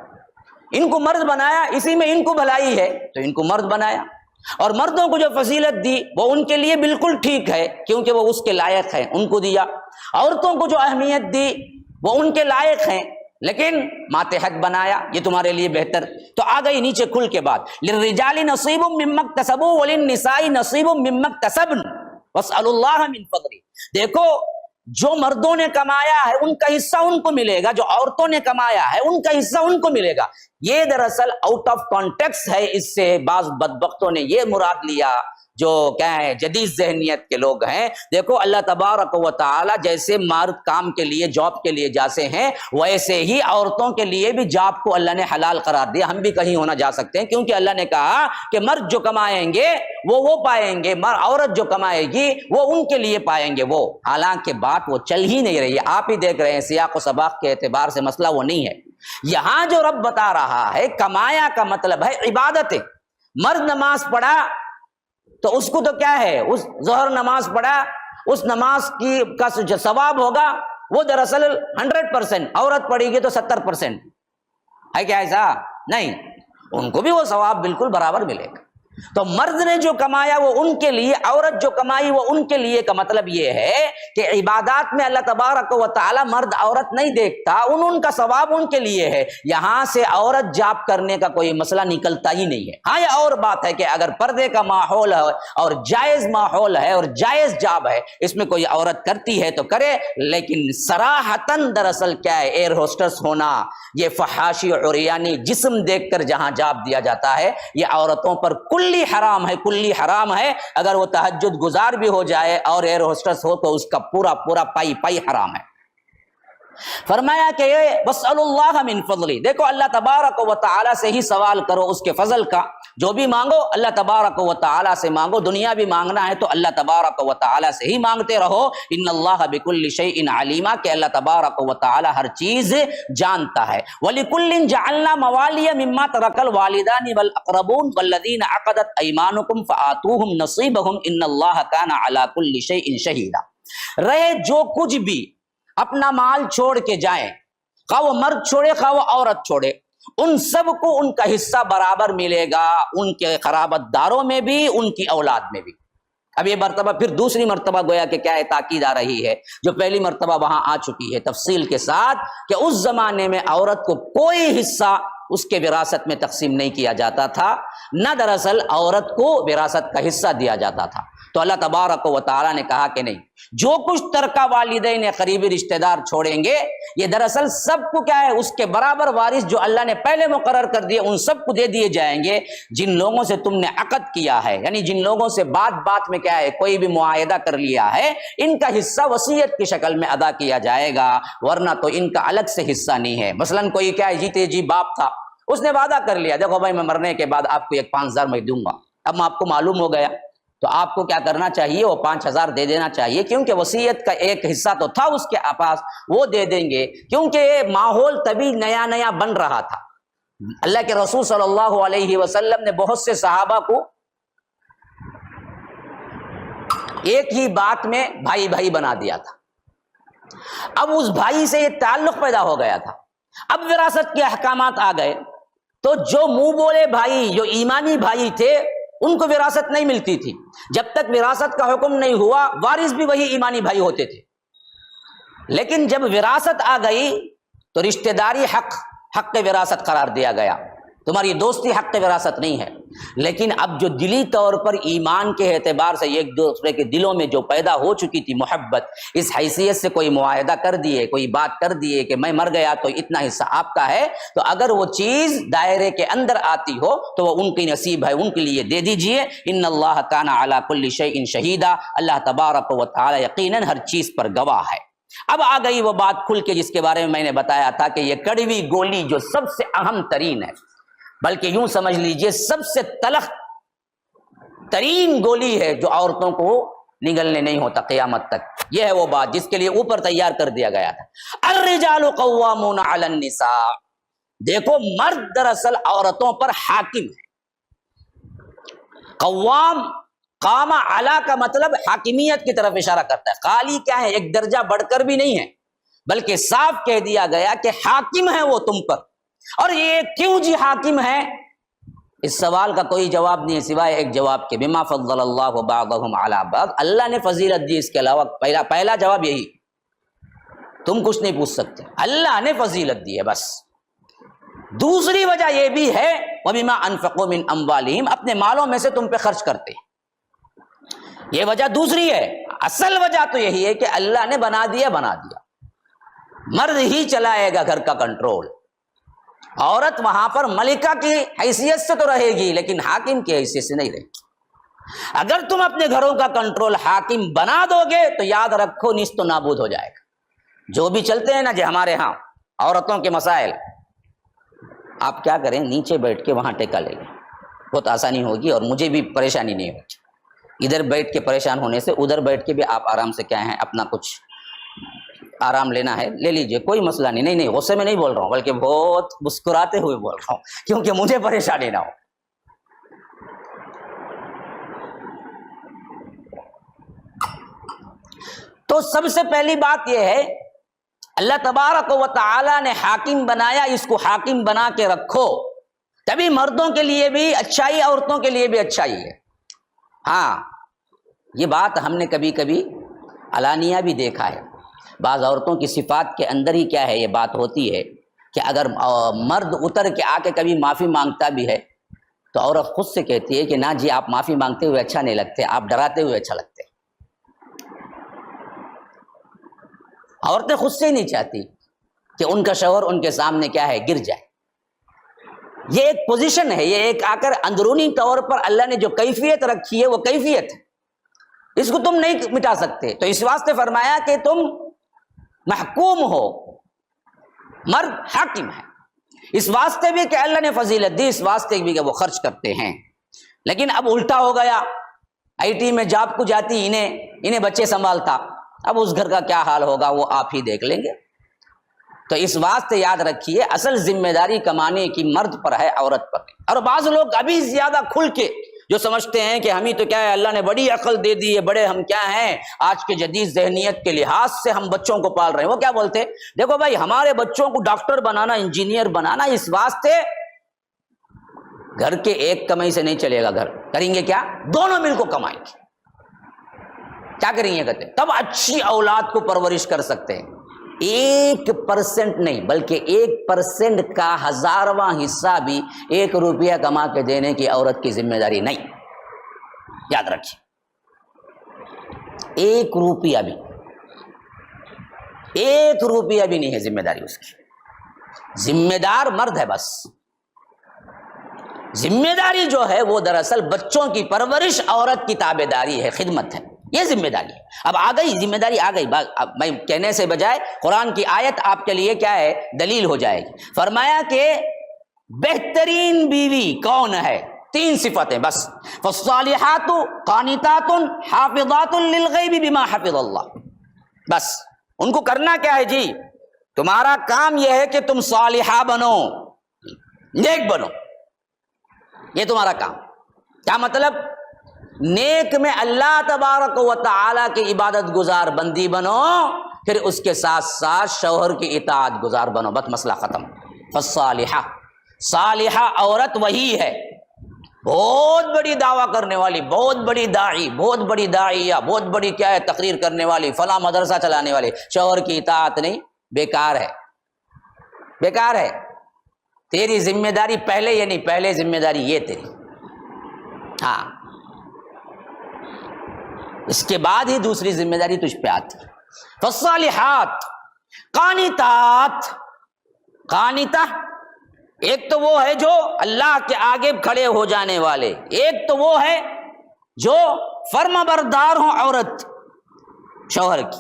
ان کو مرد بنایا اسی میں ان کو بھلائی ہے تو ان کو مرد بنایا، اور مردوں کو جو فضیلت دی وہ ان کے لیے بالکل ٹھیک ہے کیونکہ وہ اس کے لائق ہیں، ان کو دیا۔ عورتوں کو جو اہمیت دی وہ ان کے لائق ہیں لیکن ماتحت بنایا، یہ تمہارے لیے بہتر۔ تو آ گئی نیچے کھل کے بات، للرجال نصیب مما اکتسبوا وللنساء نصیب مما اکتسبن واسألوا اللہ من فضلہ۔ دیکھو جو مردوں نے کمایا ہے ان کا حصہ ان کو ملے گا، جو عورتوں نے کمایا ہے ان کا حصہ ان کو ملے گا۔ یہ دراصل آؤٹ آف کانٹیکس ہے، اس سے بعض بدبختوں نے یہ مراد لیا جو کیا ہے جدید ذہنیت کے لوگ ہیں۔ دیکھو اللہ تبارک و تعالی جیسے مرد کام کے لیے جاب کے لیے جاتے ہیں ویسے ہی عورتوں کے لیے بھی جاب کو اللہ نے حلال قرار دیا۔ ہم بھی کہیں ہونا جا سکتے ہیں کیونکہ اللہ نے کہا کہ مرد جو کمائیں گے وہ پائیں گے، عورت جو کمائے گی وہ ان کے لیے پائیں گے وہ۔ حالانکہ بات وہ چل ہی نہیں رہی ہے، آپ ہی دیکھ رہے ہیں سیاق و سباق کے اعتبار سے مسئلہ وہ نہیں ہے۔ یہاں جو رب بتا رہا ہے کمایا کا مطلب ہے عبادت۔ مرد نماز پڑھا تو اس کو تو کیا ہے، اس ظہر نماز پڑھا اس نماز کی کا جو ثواب ہوگا وہ دراصل 100%، عورت پڑھے گی تو 70% ہے کیا ایسا؟ نہیں، ان کو بھی وہ ثواب بالکل برابر ملے گا۔ تو مرد نے جو کمایا وہ ان کے لیے، عورت جو کمائی وہ ان کے لیے کا مطلب یہ ہے کہ عبادات میں اللہ تبارک و تعالی مرد عورت نہیں دیکھتا، ان کا ثواب ان کے لیے ہے۔ یہاں سے عورت جاب کرنے کا کوئی مسئلہ نکلتا ہی نہیں ہے۔ ہاں یہ اور بات ہے کہ اگر پردے کا ماحول ہے اور جائز ماحول ہے اور جائز جاب ہے، اس میں کوئی عورت کرتی ہے تو کرے، لیکن صراحتاً دراصل کیا ہے، ایئر ہوسٹس ہونا، یہ فحاشی عریانی جسم دیکھ کر جہاں جاب دیا جاتا ہے، یہ عورتوں پر کلی حرام ہے، کلی حرام ہے۔ اگر وہ تہجد گزار بھی ہو جائے اور ایئر ہوسٹس ہو تو اس کا پورا پائی حرام ہے۔ فرمایا کہ وَاسْأَلُوا اللَّهَ مِن فَضْلِهِ، دیکھو اللہ تبارک و تعالی سے ہی سوال کرو اس کے فضل کا، جو بھی مانگو اللہ تبارک و تعالی سے مانگو، دنیا بھی مانگنا ہے تو اللہ تبارک و تعالی سے ہی مانگتے رہو۔ ان اللہ بکل شیء علیما، کہ اللہ تبارک و تعالی ہر چیز جانتا ہے۔ وَلِكُلٍّ جَعَلْنَا مَوَالِيَ مِمَّا تَرَكَ الْوَالِدَانِ وَالْأَقْرَبُونَ وَالَّذِينَ عَقَدَتْ أَيْمَانُكُمْ فَآتُوهُمْ نَصِيبَهُمْ إِنَّ اللَّهَ كَانَ عَلَى كُلِّ شَيْءٍ شَهِيدًا۔ رہے جو کچھ بھی اپنا مال چھوڑ کے جائیں، خواہ وہ مرد چھوڑے خواہ وہ عورت چھوڑے، ان سب کو ان کا حصہ برابر ملے گا، ان کے قرابت داروں میں بھی ان کی اولاد میں بھی۔ اب یہ مرتبہ پھر دوسری مرتبہ گویا کہ کیا ہے تاکید آ رہی ہے جو پہلی مرتبہ وہاں آ چکی ہے تفصیل کے ساتھ کہ اس زمانے میں عورت کو کوئی حصہ اس کے وراثت میں تقسیم نہیں کیا جاتا تھا، نہ دراصل عورت کو وراثت کا حصہ دیا جاتا تھا۔ تو اللہ تبارک و تعالیٰ نے کہا کہ نہیں، جو کچھ ترکہ والدین قریبی رشتہ دار چھوڑیں گے یہ دراصل سب کو کیا ہے اس کے برابر وارث جو اللہ نے پہلے مقرر کر دیے ان سب کو دے دیے جائیں گے جن لوگوں سے تم نے عقد کیا ہے، یعنی جن لوگوں سے بات میں کیا ہے کوئی بھی معاہدہ کر لیا ہے، ان کا حصہ وصیت کی شکل میں ادا کیا جائے گا، ورنہ تو ان کا الگ سے حصہ نہیں ہے۔ مثلا کوئی کیا ہے جیتے جی باپ تھا، اس نے وعدہ کر لیا دیکھو بھائی میں مرنے کے بعد آپ کو ایک 5,000 میں دوں گا، اب آپ کو معلوم ہو گیا تو آپ کو کیا کرنا چاہیے، وہ 5,000 دے دینا چاہیے، کیونکہ وصیت کا ایک حصہ تو تھا اس کے پاس، وہ دے دیں گے، کیونکہ ماحول تبھی نیا بن رہا تھا۔ اللہ کے رسول صلی اللہ علیہ وسلم نے بہت سے صحابہ کو ایک ہی بات میں بھائی بنا دیا تھا، اب اس بھائی سے یہ تعلق پیدا ہو گیا تھا، اب وراثت کے احکامات آ گئے تو جو منہ بولے بھائی، جو ایمانی بھائی تھے ان کو وراثت نہیں ملتی تھی، جب تک وراثت کا حکم نہیں ہوا وارث بھی وہی ایمانی بھائی ہوتے تھے، لیکن جب وراثت آ گئی تو رشتہ داری حق وراثت قرار دیا گیا، تمہاری دوستی حق وراثت نہیں ہے۔ لیکن اب جو دلی طور پر ایمان کے اعتبار سے ایک دوسرے کے دلوں میں جو پیدا ہو چکی تھی محبت، اس حیثیت سے کوئی معاہدہ کر دیے، کوئی بات کر دیے کہ میں مر گیا تو اتنا حصہ آپ کا ہے، تو اگر وہ چیز دائرے کے اندر آتی ہو تو وہ ان کی نصیب ہے، ان کے لیے دے دیجئے۔ ان اللہ کان علی کل شیء شہیدا، اللہ تبارک و تعالی یقیناً ہر چیز پر گواہ ہے۔ اب آ گئی وہ بات کھل کے جس کے بارے میں نے بتایا تھا کہ یہ کڑوی گولی جو سب سے اہم ترین ہے، بلکہ یوں سمجھ لیجئے سب سے تلخ ترین گولی ہے جو عورتوں کو نگلنے نہیں ہوتا قیامت تک، یہ ہے وہ بات جس کے لیے اوپر تیار کر دیا گیا تھا۔ الرجال قوامون علی النساء، دیکھو مرد دراصل عورتوں پر حاکم ہے۔ قوام، قام علی کا مطلب حاکمیت کی طرف اشارہ کرتا ہے، قالی کیا ہے ایک درجہ بڑھ کر بھی نہیں ہے، بلکہ صاف کہہ دیا گیا کہ حاکم ہے وہ تم پر۔ اور یہ کیوں جی حاکم ہے، اس سوال کا کوئی جواب نہیں ہے سوائے ایک جواب کے، بما فضل اللہ بعضهم علی بعض، اللہ نے فضیلت دی، اس کے علاوہ پہلا جواب یہی، تم کچھ نہیں پوچھ سکتے، اللہ نے فضیلت دی ہے بس۔ دوسری وجہ یہ بھی ہے وبما انفقوا من اموالہم، اپنے مالوں میں سے تم پہ خرچ کرتے ہیں، یہ وجہ دوسری ہے۔ اصل وجہ تو یہی ہے کہ اللہ نے بنا دیا، مرد ہی چلائے گا گھر کا کنٹرول، عورت وہاں پر ملکہ کی حیثیت سے تو رہے گی لیکن حاکم کی حیثیت سے نہیں رہے گی۔ اگر تم اپنے گھروں کا کنٹرول حاکم بنا دو گے تو یاد رکھو نیست و نابود ہو جائے گا۔ جو بھی چلتے ہیں نا جی ہمارے ہاں عورتوں کے مسائل، آپ کیا کریں نیچے بیٹھ کے وہاں ٹیکا لے لیں، بہت آسانی ہوگی اور مجھے بھی پریشانی نہیں ہوگی، ادھر بیٹھ کے پریشان ہونے سے ادھر بیٹھ کے بھی آپ آرام سے کیا ہے اپنا کچھ آرام لینا ہے لے لیجئے، کوئی مسئلہ نہیں۔ نہیں غصے میں نہیں بول رہا ہوں بلکہ بہت مسکراتے ہوئے بول رہا ہوں کیونکہ مجھے پریشانی نہ ہو۔ تو سب سے پہلی بات یہ ہے اللہ تبارک و تعالی نے حاکم بنایا، اس کو حاکم بنا کے رکھو، تبھی مردوں کے لیے بھی اچھائی، عورتوں کے لیے بھی اچھائی ہے۔ ہاں یہ بات ہم نے کبھی کبھی علانیہ بھی دیکھا ہے، بعض عورتوں کی صفات کے اندر ہی کیا ہے یہ بات ہوتی ہے کہ اگر مرد اتر کے آ کے کبھی معافی مانگتا بھی ہے تو عورت خود سے کہتی ہے کہ نہ جی آپ معافی مانگتے ہوئے اچھا نہیں لگتے، آپ ڈراتے ہوئے اچھا لگتے۔ عورتیں خود سے ہی نہیں چاہتی کہ ان کا شوہر ان کے سامنے کیا ہے گر جائے، یہ ایک پوزیشن ہے، یہ ایک آ کر اندرونی طور پر اللہ نے جو کیفیت رکھی ہے وہ کیفیت ہے، اس کو تم نہیں مٹا سکتے۔ تو اس واسطے فرمایا کہ تم محکوم ہو، مرد حاکم ہے، اس واسطے بھی کہ اللہ نے فضیلت دی، اس واسطے بھی کہ وہ خرچ کرتے ہیں۔ لیکن اب الٹا ہو گیا، آئی ٹی میں جاب کو جاتی انہیں بچے سنبھالتا، اب اس گھر کا کیا حال ہوگا وہ آپ ہی دیکھ لیں گے۔ تو اس واسطے یاد رکھیے اصل ذمہ داری کمانے کی مرد پر ہے، عورت پر نہیں۔ اور بعض لوگ ابھی زیادہ کھل کے جو سمجھتے ہیں کہ ہمیں تو کیا ہے اللہ نے بڑی عقل دے دی ہے، بڑے ہم کیا ہیں آج کے جدید ذہنیت کے لحاظ سے ہم بچوں کو پال رہے ہیں، وہ کیا بولتے ہیں دیکھو بھائی ہمارے بچوں کو ڈاکٹر بنانا، انجینئر بنانا، اس واسطے گھر کے ایک کمائی سے نہیں چلے گا، گھر کریں گے کیا دونوں مل کو کمائیں گے۔ کیا کریں گے کہتے ہیں تب اچھی اولاد کو پرورش کر سکتے ہیں. 1% نہیں بلکہ 1% کا 1000واں حصہ بھی 1 روپیہ کما کے دینے کی عورت کی ذمہ داری نہیں. یاد رکھیے 1 روپیہ بھی 1 روپیہ بھی نہیں ہے ذمہ داری اس کی. ذمہ دار مرد ہے بس. ذمہ داری جو ہے وہ دراصل بچوں کی پرورش عورت کی تابع داری ہے، خدمت ہے، یہ ذمہ داری ہے. اب آ گئی ذمہ داری آ گئی. اب میں کہنے سے بجائے قرآن کی آیت آپ کے لیے کیا ہے دلیل ہو جائے گی. فرمایا کہ بہترین بیوی کون ہے؟ 3 صفتیں بس. فالصالحات قانتات حافظات للغیب بما حفظ اللہ. بس ان کو کرنا کیا ہے جی؟ تمہارا کام یہ ہے کہ تم صالحہ بنو، نیک بنو، یہ تمہارا کام. کیا مطلب؟ نیک میں اللہ تبارک و تعالی کی عبادت گزار بندی بنو، پھر اس کے ساتھ ساتھ شوہر کی اطاعت گزار بنو، بس مسئلہ ختم. فالصالحہ، صالحہ عورت وہی ہے بہت بڑی دعویٰ کرنے والی، بہت بڑی داعی، بہت بڑی داعیہ، بہت بڑی کیا ہے تقریر کرنے والی، فلاں مدرسہ چلانے والی، شوہر کی اطاعت نہیں، بیکار ہے، بیکار ہے. تیری ذمہ داری پہلے یہ نہیں، پہلے ذمہ داری یہ تیری. ہاں اس کے بعد ہی دوسری ذمہ داری تجھ پہ آتی. فالصالحات قانتات. قانتہ ایک تو وہ ہے جو اللہ کے آگے کھڑے ہو جانے والے، ایک تو وہ ہے جو فرما بردار ہوں عورت شوہر کی.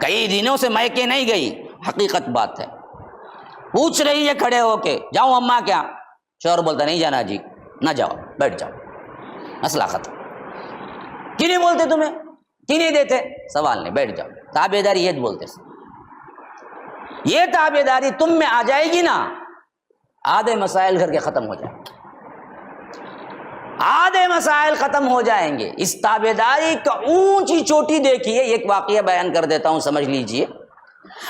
کئی دنوں سے میکے نہیں گئی، حقیقت بات ہے، پوچھ رہی ہے کھڑے ہو کے جاؤں اماں کیا؟ شوہر بولتا نہیں جانا جی، نہ جاؤ، بیٹھ جاؤ، مسئلہ ختم. کیوں نہیں بولتے تمہیں؟ کیوں نہیں دیتے؟ سوال نہیں، بیٹھ جاؤ. تابع داری یہ بولتے. یہ تابع داری تم میں آ جائے گی نا، آدھے مسائل گھر کے ختم ہو جائیں گے، آدھے مسائل ختم ہو جائیں گے. اس تابع داری کا اونچی چوٹی دیکھیے. ایک واقعہ بیان کر دیتا ہوں، سمجھ لیجئے.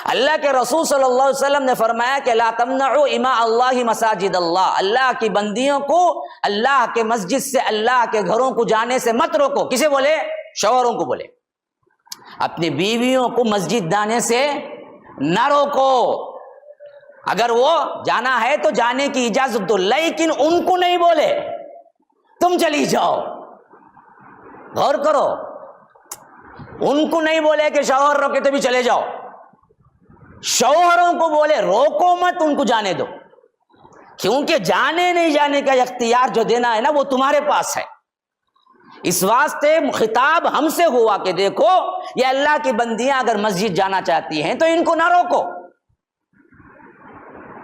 اللہ کے رسول صلی اللہ علیہ وسلم نے فرمایا کہ لا تمنعوا اماء اللہ مساجد اللہ. اللہ کی بندیوں کو اللہ کے مسجد سے، اللہ کے گھروں کو جانے سے مت روکو. کسے بولے؟ شوہروں کو بولے. اپنی بیویوں کو مسجد جانے سے نہ روکو. اگر وہ جانا ہے تو جانے کی اجازت دو، لیکن ان کو نہیں بولے تم چلی جاؤ. غور کرو، ان کو نہیں بولے کہ شوہر روکے تو بھی چلے جاؤ. شوہروں کو بولے روکو مت، ان کو جانے دو، کیونکہ جانے نہیں جانے کا اختیار جو دینا ہے نا وہ تمہارے پاس ہے. اس واسطے خطاب ہم سے ہوا کہ دیکھو یہ اللہ کی بندیاں اگر مسجد جانا چاہتی ہیں تو ان کو نہ روکو.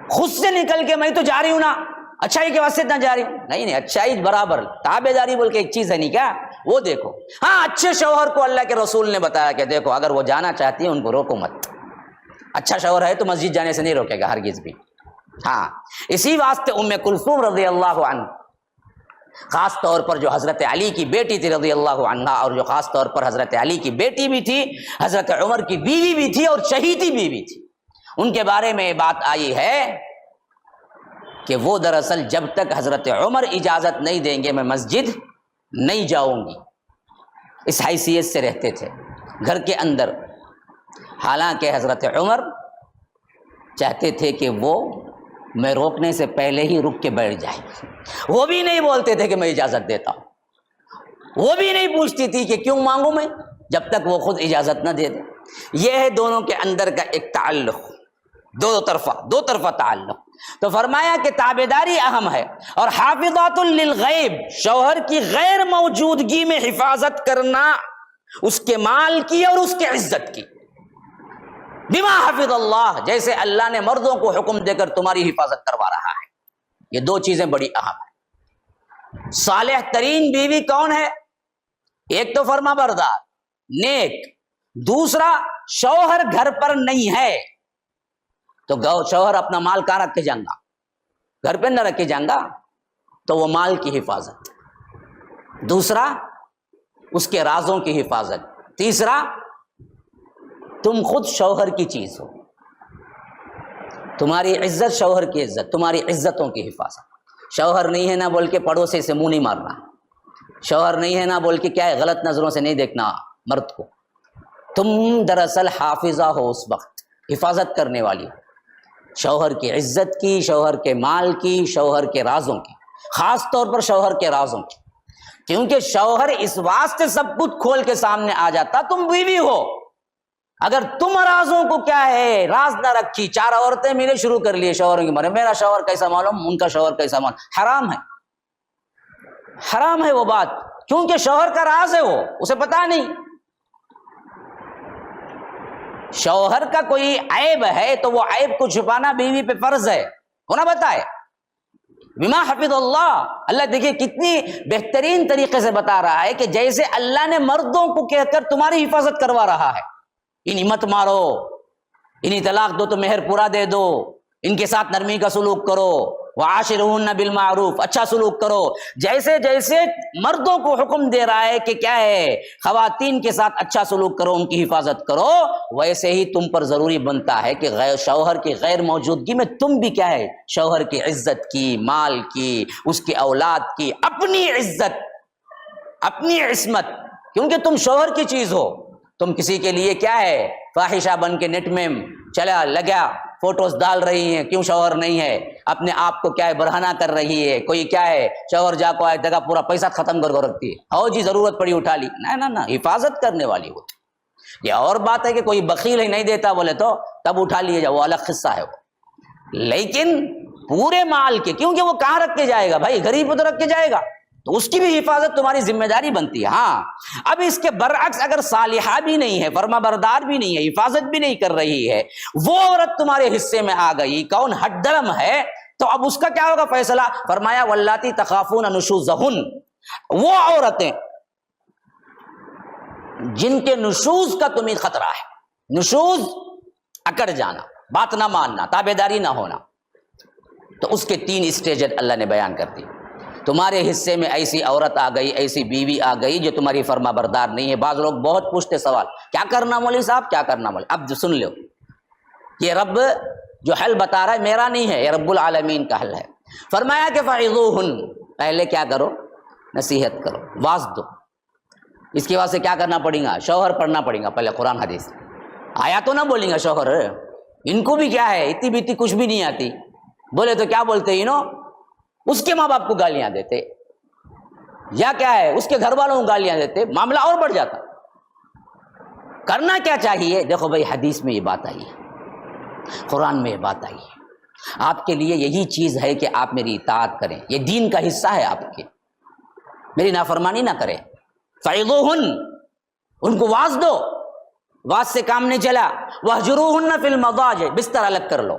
خود سے نکل کے میں تو جا رہی ہوں نا، اچھائی کے واسطے نہ جا رہی ہوں، نہیں اچھائی برابر. تابع داری بول کے ایک چیز ہے نہیں کیا، وہ دیکھو. ہاں اچھے شوہر کو اللہ کے رسول نے بتایا کہ دیکھو اگر وہ جانا چاہتی ہے ان کو روکو مت. اچھا شوہر ہے تو مسجد جانے سے نہیں روکے گا ہرگز بھی. ہاں اسی واسطے ام کلثوم رضی اللہ عنہ، خاص طور پر جو حضرت علی کی بیٹی تھی رضی اللہ عنہا، اور جو خاص طور پر حضرت علی کی بیٹی بھی تھی، حضرت عمر کی بیوی بھی تھی اور شہیدی بیوی تھی، ان کے بارے میں بات آئی ہے کہ وہ دراصل جب تک حضرت عمر اجازت نہیں دیں گے میں مسجد نہیں جاؤں گی، اس حیثیت سے رہتے تھے گھر کے اندر. حالانکہ حضرت عمر چاہتے تھے کہ وہ میں روکنے سے پہلے ہی رک کے بیٹھ جائے. وہ بھی نہیں بولتے تھے کہ میں اجازت دیتا ہوں، وہ بھی نہیں پوچھتی تھی کہ کیوں مانگوں میں جب تک وہ خود اجازت نہ دے دے. یہ ہے دونوں کے اندر کا ایک تعلق، دو طرفہ تعلق. تو فرمایا کہ تابع داری اہم ہے. اور حافظات للغیب، شوہر کی غیر موجودگی میں حفاظت کرنا اس کے مال کی اور اس کے عزت کی. بما حفظ اللہ، جیسے اللہ نے مردوں کو حکم دے کر تمہاری حفاظت کروا رہا ہے. یہ دو چیزیں بڑی اہم ہیں. صالح ترین بیوی کون ہے؟ ایک تو فرما بردار نیک، دوسرا شوہر گھر پر نہیں ہے تو شوہر اپنا مال کہاں رکھ کے جائیں گا؟ گھر پہ نہ رکھ کے جائیں گا، تو وہ مال کی حفاظت. دوسرا اس کے رازوں کی حفاظت. تیسرا تم خود شوہر کی چیز ہو، تمہاری عزت شوہر کی عزت، تمہاری عزتوں کی حفاظت. شوہر نہیں ہے نا بول کے پڑوسی سے منہ نہیں مارنا، شوہر نہیں ہے نا بول کے کیا ہے غلط نظروں سے نہیں دیکھنا مرد کو. تم دراصل حافظہ ہو، اس وقت حفاظت کرنے والی ہو شوہر کی عزت کی، شوہر کے مال کی، شوہر کے رازوں کی، خاص طور پر شوہر کے رازوں کی. کیونکہ شوہر اس واسطے سب کچھ کھول کے سامنے آ جاتا، تم بیوی ہو. اگر تم رازوں کو کیا ہے راز نہ رکھی، 4 عورتیں میرے شروع کر لیے شوہروں کی مرے، میرا شوہر کیسا معلوم، ان کا شوہر کیسا معلوم. حرام ہے، حرام ہے وہ بات، کیونکہ شوہر کا راز ہے، وہ اسے پتا نہیں. شوہر کا کوئی عیب ہے تو وہ عیب کو چھپانا بیوی پہ فرض ہے، وہ نہ بتائے. بما حفظ اللہ، اللہ دیکھیے کتنی بہترین طریقے سے بتا رہا ہے کہ جیسے اللہ نے مردوں کو کہہ کر تمہاری حفاظت کروا رہا ہے، انہیں مت مارو، انہیں طلاق دو تو مہر پورا دے دو، ان کے ساتھ نرمی کا سلوک کرو، وعاشرہن بالمعروف، اچھا سلوک کرو. جیسے جیسے مردوں کو حکم دے رہا ہے کہ کیا ہے خواتین کے ساتھ اچھا سلوک کرو، ان کی حفاظت کرو، ویسے ہی تم پر ضروری بنتا ہے کہ شوہر کی غیر موجودگی میں تم بھی کیا ہے شوہر کی عزت کی، مال کی، اس کی اولاد کی، اپنی عزت، اپنی عصمت، کیونکہ تم شوہر کی چیز ہو. تم کسی کے لیے کیا ہے فاحشہ بن کے نیٹ میں چلا لگا فوٹوز ڈال رہی ہیں، کیوں شوہر نہیں ہے، اپنے آپ کو کیا ہے برہنہ کر رہی ہے. کوئی کیا ہے شوہر جا کو آئے جگہ پورا پیسہ ختم کر کے رکھتی ہے، جی ضرورت پڑی اٹھا لی. نہ حفاظت کرنے والی ہوتی. یہ اور بات ہے کہ کوئی بخیل ہی نہیں دیتا بولے تو تب اٹھا لیے جا، وہ الگ قصہ ہے وہ. لیکن پورے مال کے، کیونکہ وہ کہاں رکھ کے جائے گا بھائی، غریب ادھر رکھ کے جائے گا، تو اس کی بھی حفاظت تمہاری ذمہ داری بنتی ہے. ہاں اب اس کے برعکس اگر صالحہ بھی نہیں ہے، فرما بردار بھی نہیں ہے، حفاظت بھی نہیں کر رہی ہے، وہ عورت تمہارے حصے میں آ گئی، کون ہٹ درم ہے، تو اب اس کا کیا ہوگا فیصلہ؟ فرمایا واللاتی تخافون نشوزہن، وہ عورتیں جن کے نشوز کا تمہیں خطرہ ہے، نشوز اکڑ جانا، بات نہ ماننا، تابعداری نہ ہونا، تو اس کے 3 اسٹیج اللہ نے بیان کر دی. تمہارے حصے میں ایسی عورت آ گئی، ایسی بیوی آ گئی جو تمہاری فرما بردار نہیں ہے. بعض لوگ بہت پوچھتے سوال، کیا کرنا مولوی صاحب، کیا کرنا مولوی؟ اب سن لو، یہ رب جو حل بتا رہا ہے میرا نہیں ہے، یہ رب العالمین کا حل ہے. فرمایا کہ فعظوہن، پہلے کیا کرو، نصیحت کرو، واعظ دو. اس کے واسطے کیا کرنا پڑے گا؟ شوہر پڑھنا پڑے گا پہلے قرآن حدیث. آیا تو نہ بولیں گا شوہر، ان کو بھی کیا ہے اتنی بیتی کچھ بھی نہیں آتی، بولے تو کیا بولتے ہیں اس کے ماں باپ کو گالیاں دیتے، یا کیا ہے اس کے گھر والوں کو گالیاں دیتے، معاملہ اور بڑھ جاتا. کرنا کیا چاہیے؟ دیکھو بھائی حدیث میں یہ بات آئی ہے، قرآن میں یہ بات آئی ہے، آپ کے لیے یہی چیز ہے کہ آپ میری اطاعت کریں، یہ دین کا حصہ ہے آپ کے، میری نافرمانی نہ کریں. فعظوہن، ان کو واعظ دو، واعظ سے کام نہیں چلا. واہجروہن فی المضاجع، بستر الگ کر لو،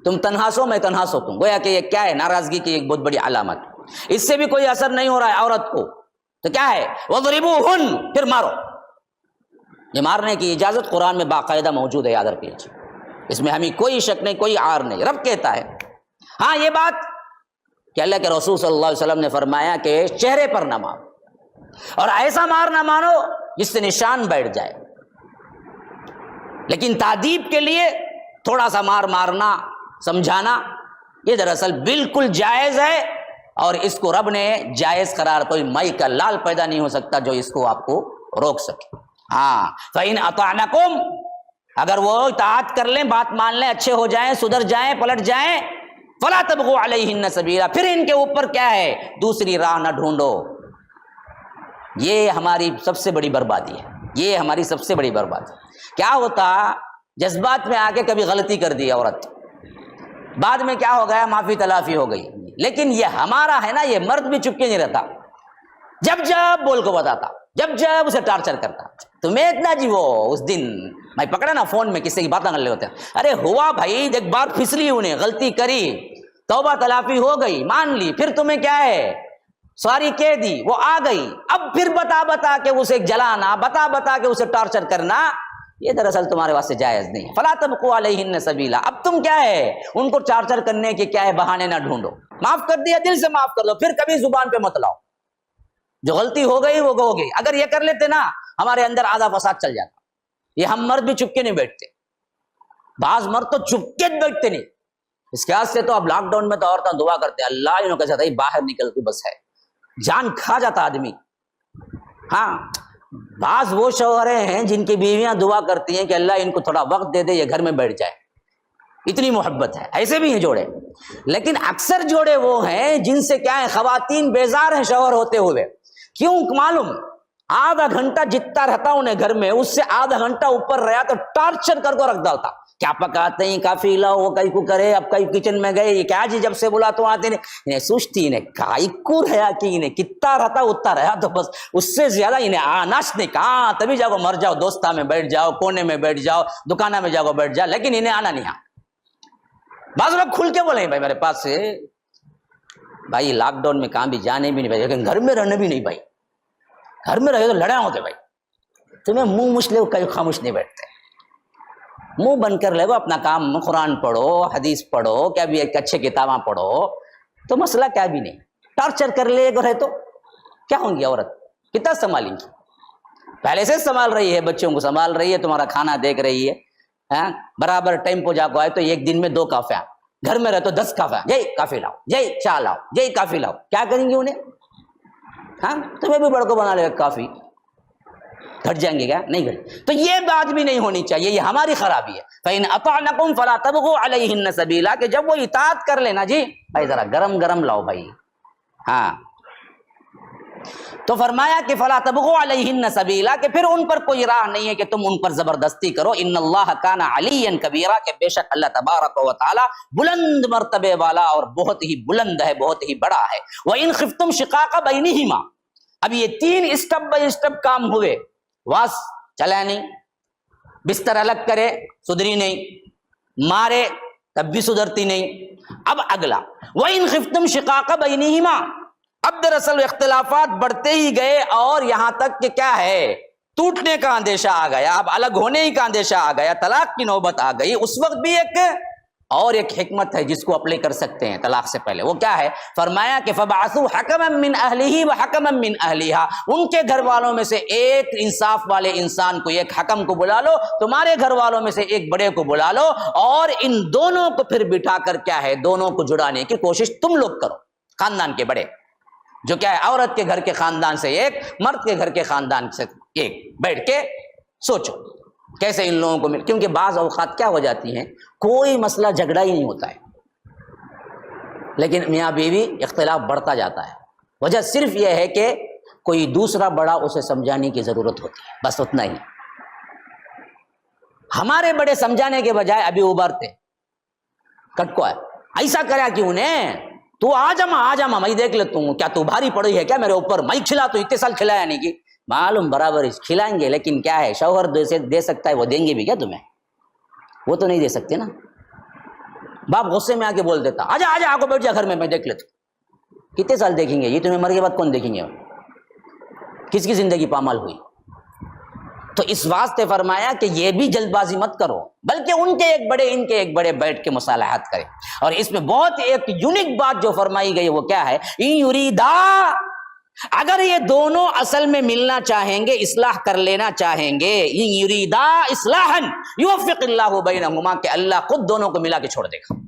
تم تنہا سو میں تنہا سو تم. گویا کہ یہ کیا ہے ناراضگی کی ایک بہت بڑی علامت. اس سے بھی کوئی اثر نہیں ہو رہا ہے عورت کو تو کیا ہے وَضْرِبُوهُنْ، پھر مارو. یہ مارنے کی اجازت قرآن میں باقاعدہ موجود ہے، یاد رکھ لیجیے، اس میں ہمیں کوئی شک نہیں، کوئی عار نہیں، رب کہتا ہے. ہاں یہ بات کہ اللہ کے رسول صلی اللہ علیہ وسلم نے فرمایا کہ چہرے پر نہ مارو، اور ایسا مار نہ مانو جس سے نشان بیٹھ جائے. لیکن تعدیب کے لیے تھوڑا سا مارنا، سمجھانا، یہ دراصل بالکل جائز ہے، اور اس کو رب نے جائز قرار، کوئی مائی کا لال پیدا نہیں ہو سکتا جو اس کو آپ کو روک سکے. ہاں فَإِنْ أَطَعْنَكُمْ، اگر وہ اطاعت کر لیں، بات مان لیں، اچھے ہو جائیں، سدھر جائیں، پلٹ جائیں، فَلَا تَبْغُوا عَلَيْهِنَّ سَبِيلًا، پھر ان کے اوپر کیا ہے دوسری راہ نہ ڈھونڈو. یہ ہماری سب سے بڑی بربادی ہے، یہ ہماری سب سے بڑی بربادی. کیا ہوتا جذبات میں آ کے کبھی غلطی کر دی عورت، بعد میں کیا ہو گیا معافی تلافی ہو گئی. لیکن یہ ہمارا ہے نا، یہ مرد بھی چپ کے نہیں رہتا، جب جب بول کو بتاتا، جب جب اسے ٹارچر کرتا. تمہیں اتنا جی وہ اس دن میں پکڑا نا فون میں کسی کی باتیں کر لے ہوتے ہیں، ارے ہوا بھائی ایک بار پھسلی، انہیں غلطی کری، توبہ تلافی ہو گئی، مان لی، پھر تمہیں کیا ہے سوری کہہ دی، وہ آ گئی، اب پھر بتا کے اسے جلانا، بتا کے اسے ٹارچر کرنا، یہ دراصل تمہارے واسطے جائز نہیں ہے. فَلَا تَبْغُوا عَلَيْهِنَّ سَبِيلًا، اب تم کیا ہے ان کو ٹارچر کرنے کے کیا ہے بہانے نہ ڈھونڈو. معاف کر دیا دل سے معاف کر دو، پھر کبھی زبان پہ مت لاؤ، جو غلطی ہو گئی وہ ہو گئی. اگر یہ کر لیتے نا ہمارے اندر آدھا فساد چل جاتا. یہ ہم مرد بھی چپ کے نہیں بیٹھتے، بعض مرد تو چپ کے بیٹھتے نہیں. اس کے واسطے تو اب لاک ڈاؤن میں تو عورتیں دعا کرتے ہیں اللہ انہوں کیسا تھا باہر نکل کے بس ہے جان کھا جاتا آدمی. ہاں بعض وہ شوہریں ہیں جن کی بیویاں دعا کرتی ہیں کہ اللہ ان کو تھوڑا وقت دے دے، یہ گھر میں بیٹھ جائے، اتنی محبت ہے. ایسے بھی ہیں جوڑے، لیکن اکثر جوڑے وہ ہیں جن سے کیا ہے خواتین بیزار ہیں شوہر ہوتے ہوئے. کیوں معلوم؟ آدھا گھنٹہ جتنا رہتا انہیں گھر میں، اس سے آدھا گھنٹہ اوپر رہا تو ٹارچر کر کو رکھ ڈالتا. کیا پکاتے ہیں، کافی لاؤ، وہ کئی کو کرے، اب کئی کچن میں گئے، یہ کیا جی جب سے بولا تو آتے انہیں سوچتی، انہیں کائی کو رہا کہ انہیں کتنا رہتا اتنا رہا تو بس، اس سے زیادہ انہیں آناش نہیں کہاں. تبھی جاؤ مر جاؤ، دوستہ میں بیٹھ جاؤ، کونے میں بیٹھ جاؤ، دکانہ میں جاؤ بیٹھ جاؤ، لیکن انہیں آنا نہیں. بعض لوگ کھل کے بولے بھائی میرے پاس سے بھائی لاک ڈاؤن میں کہاں بھی جانے بھی نہیں بھائی، لیکن گھر میں رہنے بھی نہیں بھائی، گھر میں رہے تو لڑے ہوتے بھائی. تمہیں منہ مسلے کئی خاموش نہیں بیٹھتے، منہ بند کر لے گا اپنا کام، قرآن پڑھو، حدیث پڑھو، کیا بھی ایک اچھے کتاباں پڑھو تو مسئلہ کیا بھی نہیں. ٹارچر کر لے گا رہے تو کیا ہوں گی عورت، کتنا سنبھالیں گی؟ پہلے سے سنبھال رہی ہے، بچوں کو سنبھال رہی ہے، تمہارا کھانا دیکھ رہی ہے، برابر ٹائم پہ جا کو آئے تو ایک دن میں 2 کافی، گھر میں رہے تو 10 کافی، جی کافی لاؤ، جی چائے لاؤ، جی کافی لاؤ. کیا کریں گے انہیں؟ ہاں تمہیں بھی بڑھ کو بنا لے گا کافی، گھٹ جائیں گے کیا؟ نہیں گھٹ. تو یہ بات بھی نہیں ہونی چاہیے، یہ ہماری خرابی ہے. فَإِنْ أَطَعْنَكُمْ فَلَا تَبْغُوا عَلَيْهِنَّ سَبِيلًا، کہ جب وہ اطاعت کر لینا جی بھائی ذرا گرم گرم لاؤ بھائی. ہاں تو فرمایا کہ فَلَا تَبْغُوا عَلَيْهِنَّ سَبِيلًا، کہ پھر ان پر کوئی راہ نہیں ہے کہ تم ان پر زبردستی کرو. إِنَّ اللَّهَ كَانَ عَلِيًّا كَبِيرًا، کہ بے شک اللہ تبارک و تعالی بلند مرتبے والا اور بہت ہی بلند ہے، بہت ہی بڑا ہے. وَإِنْ خِفْتُمْ شِقَاقَ بَيْنِهِمَا، اب یہ 3 اسٹیپ بائی اسٹیپ کام ہوئے. واس چلے نہیں، بستر الگ کرے سدھری نہیں، مارے تب بھی سدھرتی نہیں. اب اگلا وَإِنْ خِفْتُمْ شِقَاقَ بَيْنِهِمَا، اب دراصل اختلافات بڑھتے ہی گئے اور یہاں تک کہ کیا ہے ٹوٹنے کا اندیشہ آ گیا، اب الگ ہونے کا اندیشہ آ گیا، طلاق کی نوبت آ گئی. اس وقت بھی ایک حکمت ہے جس کو اپلائی کر سکتے ہیں طلاق سے پہلے. وہ کیا ہے؟ فرمایا کہ فَبَعَثُوا حَكَمًا مِّنْ أَهْلِهِ وَحَكَمًا مِّنْ أَهْلِهَا، ان کے گھر والوں میں سے ایک انصاف والے انسان کو، ایک حکم کو بلا لو، تمہارے گھر والوں میں سے ایک بڑے کو بلا لو، اور ان دونوں کو پھر بٹھا کر کیا ہے دونوں کو جڑانے کی کوشش تم لوگ کرو. خاندان کے بڑے جو کیا ہے عورت کے گھر کے خاندان سے ایک، مرد کے گھر کے خاندان سے ایک، بیٹھ کے سوچو کیسے ان لوگوں کو مل. کیونکہ بعض اوقات کیا ہو جاتی ہیں کوئی مسئلہ جھگڑا ہی نہیں ہوتا ہے، لیکن میاں بیوی اختلاف بڑھتا جاتا ہے. وجہ صرف یہ ہے کہ کوئی دوسرا بڑا اسے سمجھانے کی ضرورت ہوتی ہے، بس اتنا ہی. ہمارے بڑے سمجھانے کے بجائے ابھی ابھرتے کٹ کو ہے، ایسا کرا کیوں نے، تو آ جا میں دیکھ لیتا ہوں، کیا تو بھاری پڑی ہے کیا میرے اوپر، میں کھلا تو اتنے سال کھلایا نہیں کی. معلوم برابر کھلائیں گے، لیکن کیا ہے شوہر دے سکتا ہے، وہ دیں گے بھی کیا تمہیں؟ وہ تو نہیں دے سکتے نا. باپ غصے میں آ کے بول دیتا آجا آ کو بیٹھ جا گھر میں دیکھ لیتا ہوں. کتنے سال دیکھیں گے یہ تمہیں؟ مر کے بعد کون دیکھیں گے؟ کس کی زندگی پامال ہوئی؟ تو اس واسطے فرمایا کہ یہ بھی جلد بازی مت کرو، بلکہ ان کے ایک بڑے ان کے ایک بڑے بیٹھ کے مصالحات کریں. اور اس میں بہت ایک یونیک بات جو فرمائی گئی وہ کیا ہے، ان یریدا، اگر یہ دونوں اصل میں ملنا چاہیں گے، اصلاح کر لینا چاہیں گے، ان یریدا اصلاحا یوفق اللہ بینہما، کہ اللہ خود دونوں کو ملا کے چھوڑ دے گا.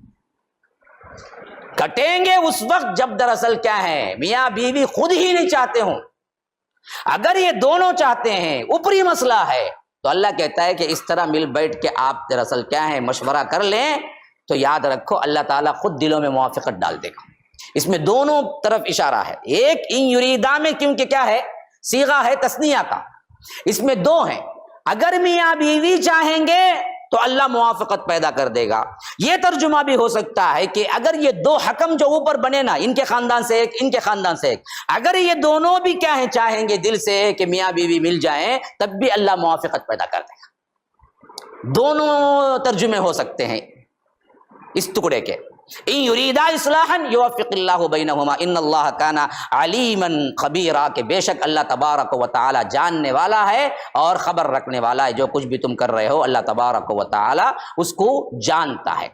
کٹیں گے اس وقت جب دراصل کیا ہے میاں بیوی خود ہی نہیں چاہتے ہوں. اگر یہ دونوں چاہتے ہیں، اوپری مسئلہ ہے، تو اللہ کہتا ہے کہ اس طرح مل بیٹھ کے آپ دراصل کیا ہے مشورہ کر لیں، تو یاد رکھو اللہ تعالیٰ خود دلوں میں موافقت ڈال دے گا. اس میں دونوں طرف اشارہ ہے. ایک ان یریدا میں کیونکہ کیا ہے صیغہ ہے تثنیہ کا، اس میں 2 ہیں. اگر میاں بیوی چاہیں گے تو اللہ موافقت پیدا کر دے گا. یہ ترجمہ بھی ہو سکتا ہے کہ اگر یہ 2 حکم جو اوپر بنے نا، ان کے خاندان سے ایک، ان کے خاندان سے ایک، اگر یہ دونوں بھی کیا ہے چاہیں گے دل سے کہ میاں بیوی مل جائیں، تب بھی اللہ موافقت پیدا کر دے گا. دونوں ترجمے ہو سکتے ہیں اس ٹکڑے کے. ان یریدا اصلاحا یوفق اللہ بینہما ان اللہ کان علیما خبیرا، کہ بے شک اللہ تبارک و تعالی جاننے والا ہے اور خبر رکھنے والا ہے. جو کچھ بھی تم کر رہے ہو اللہ تبارک و تعالی اس کو جانتا ہے.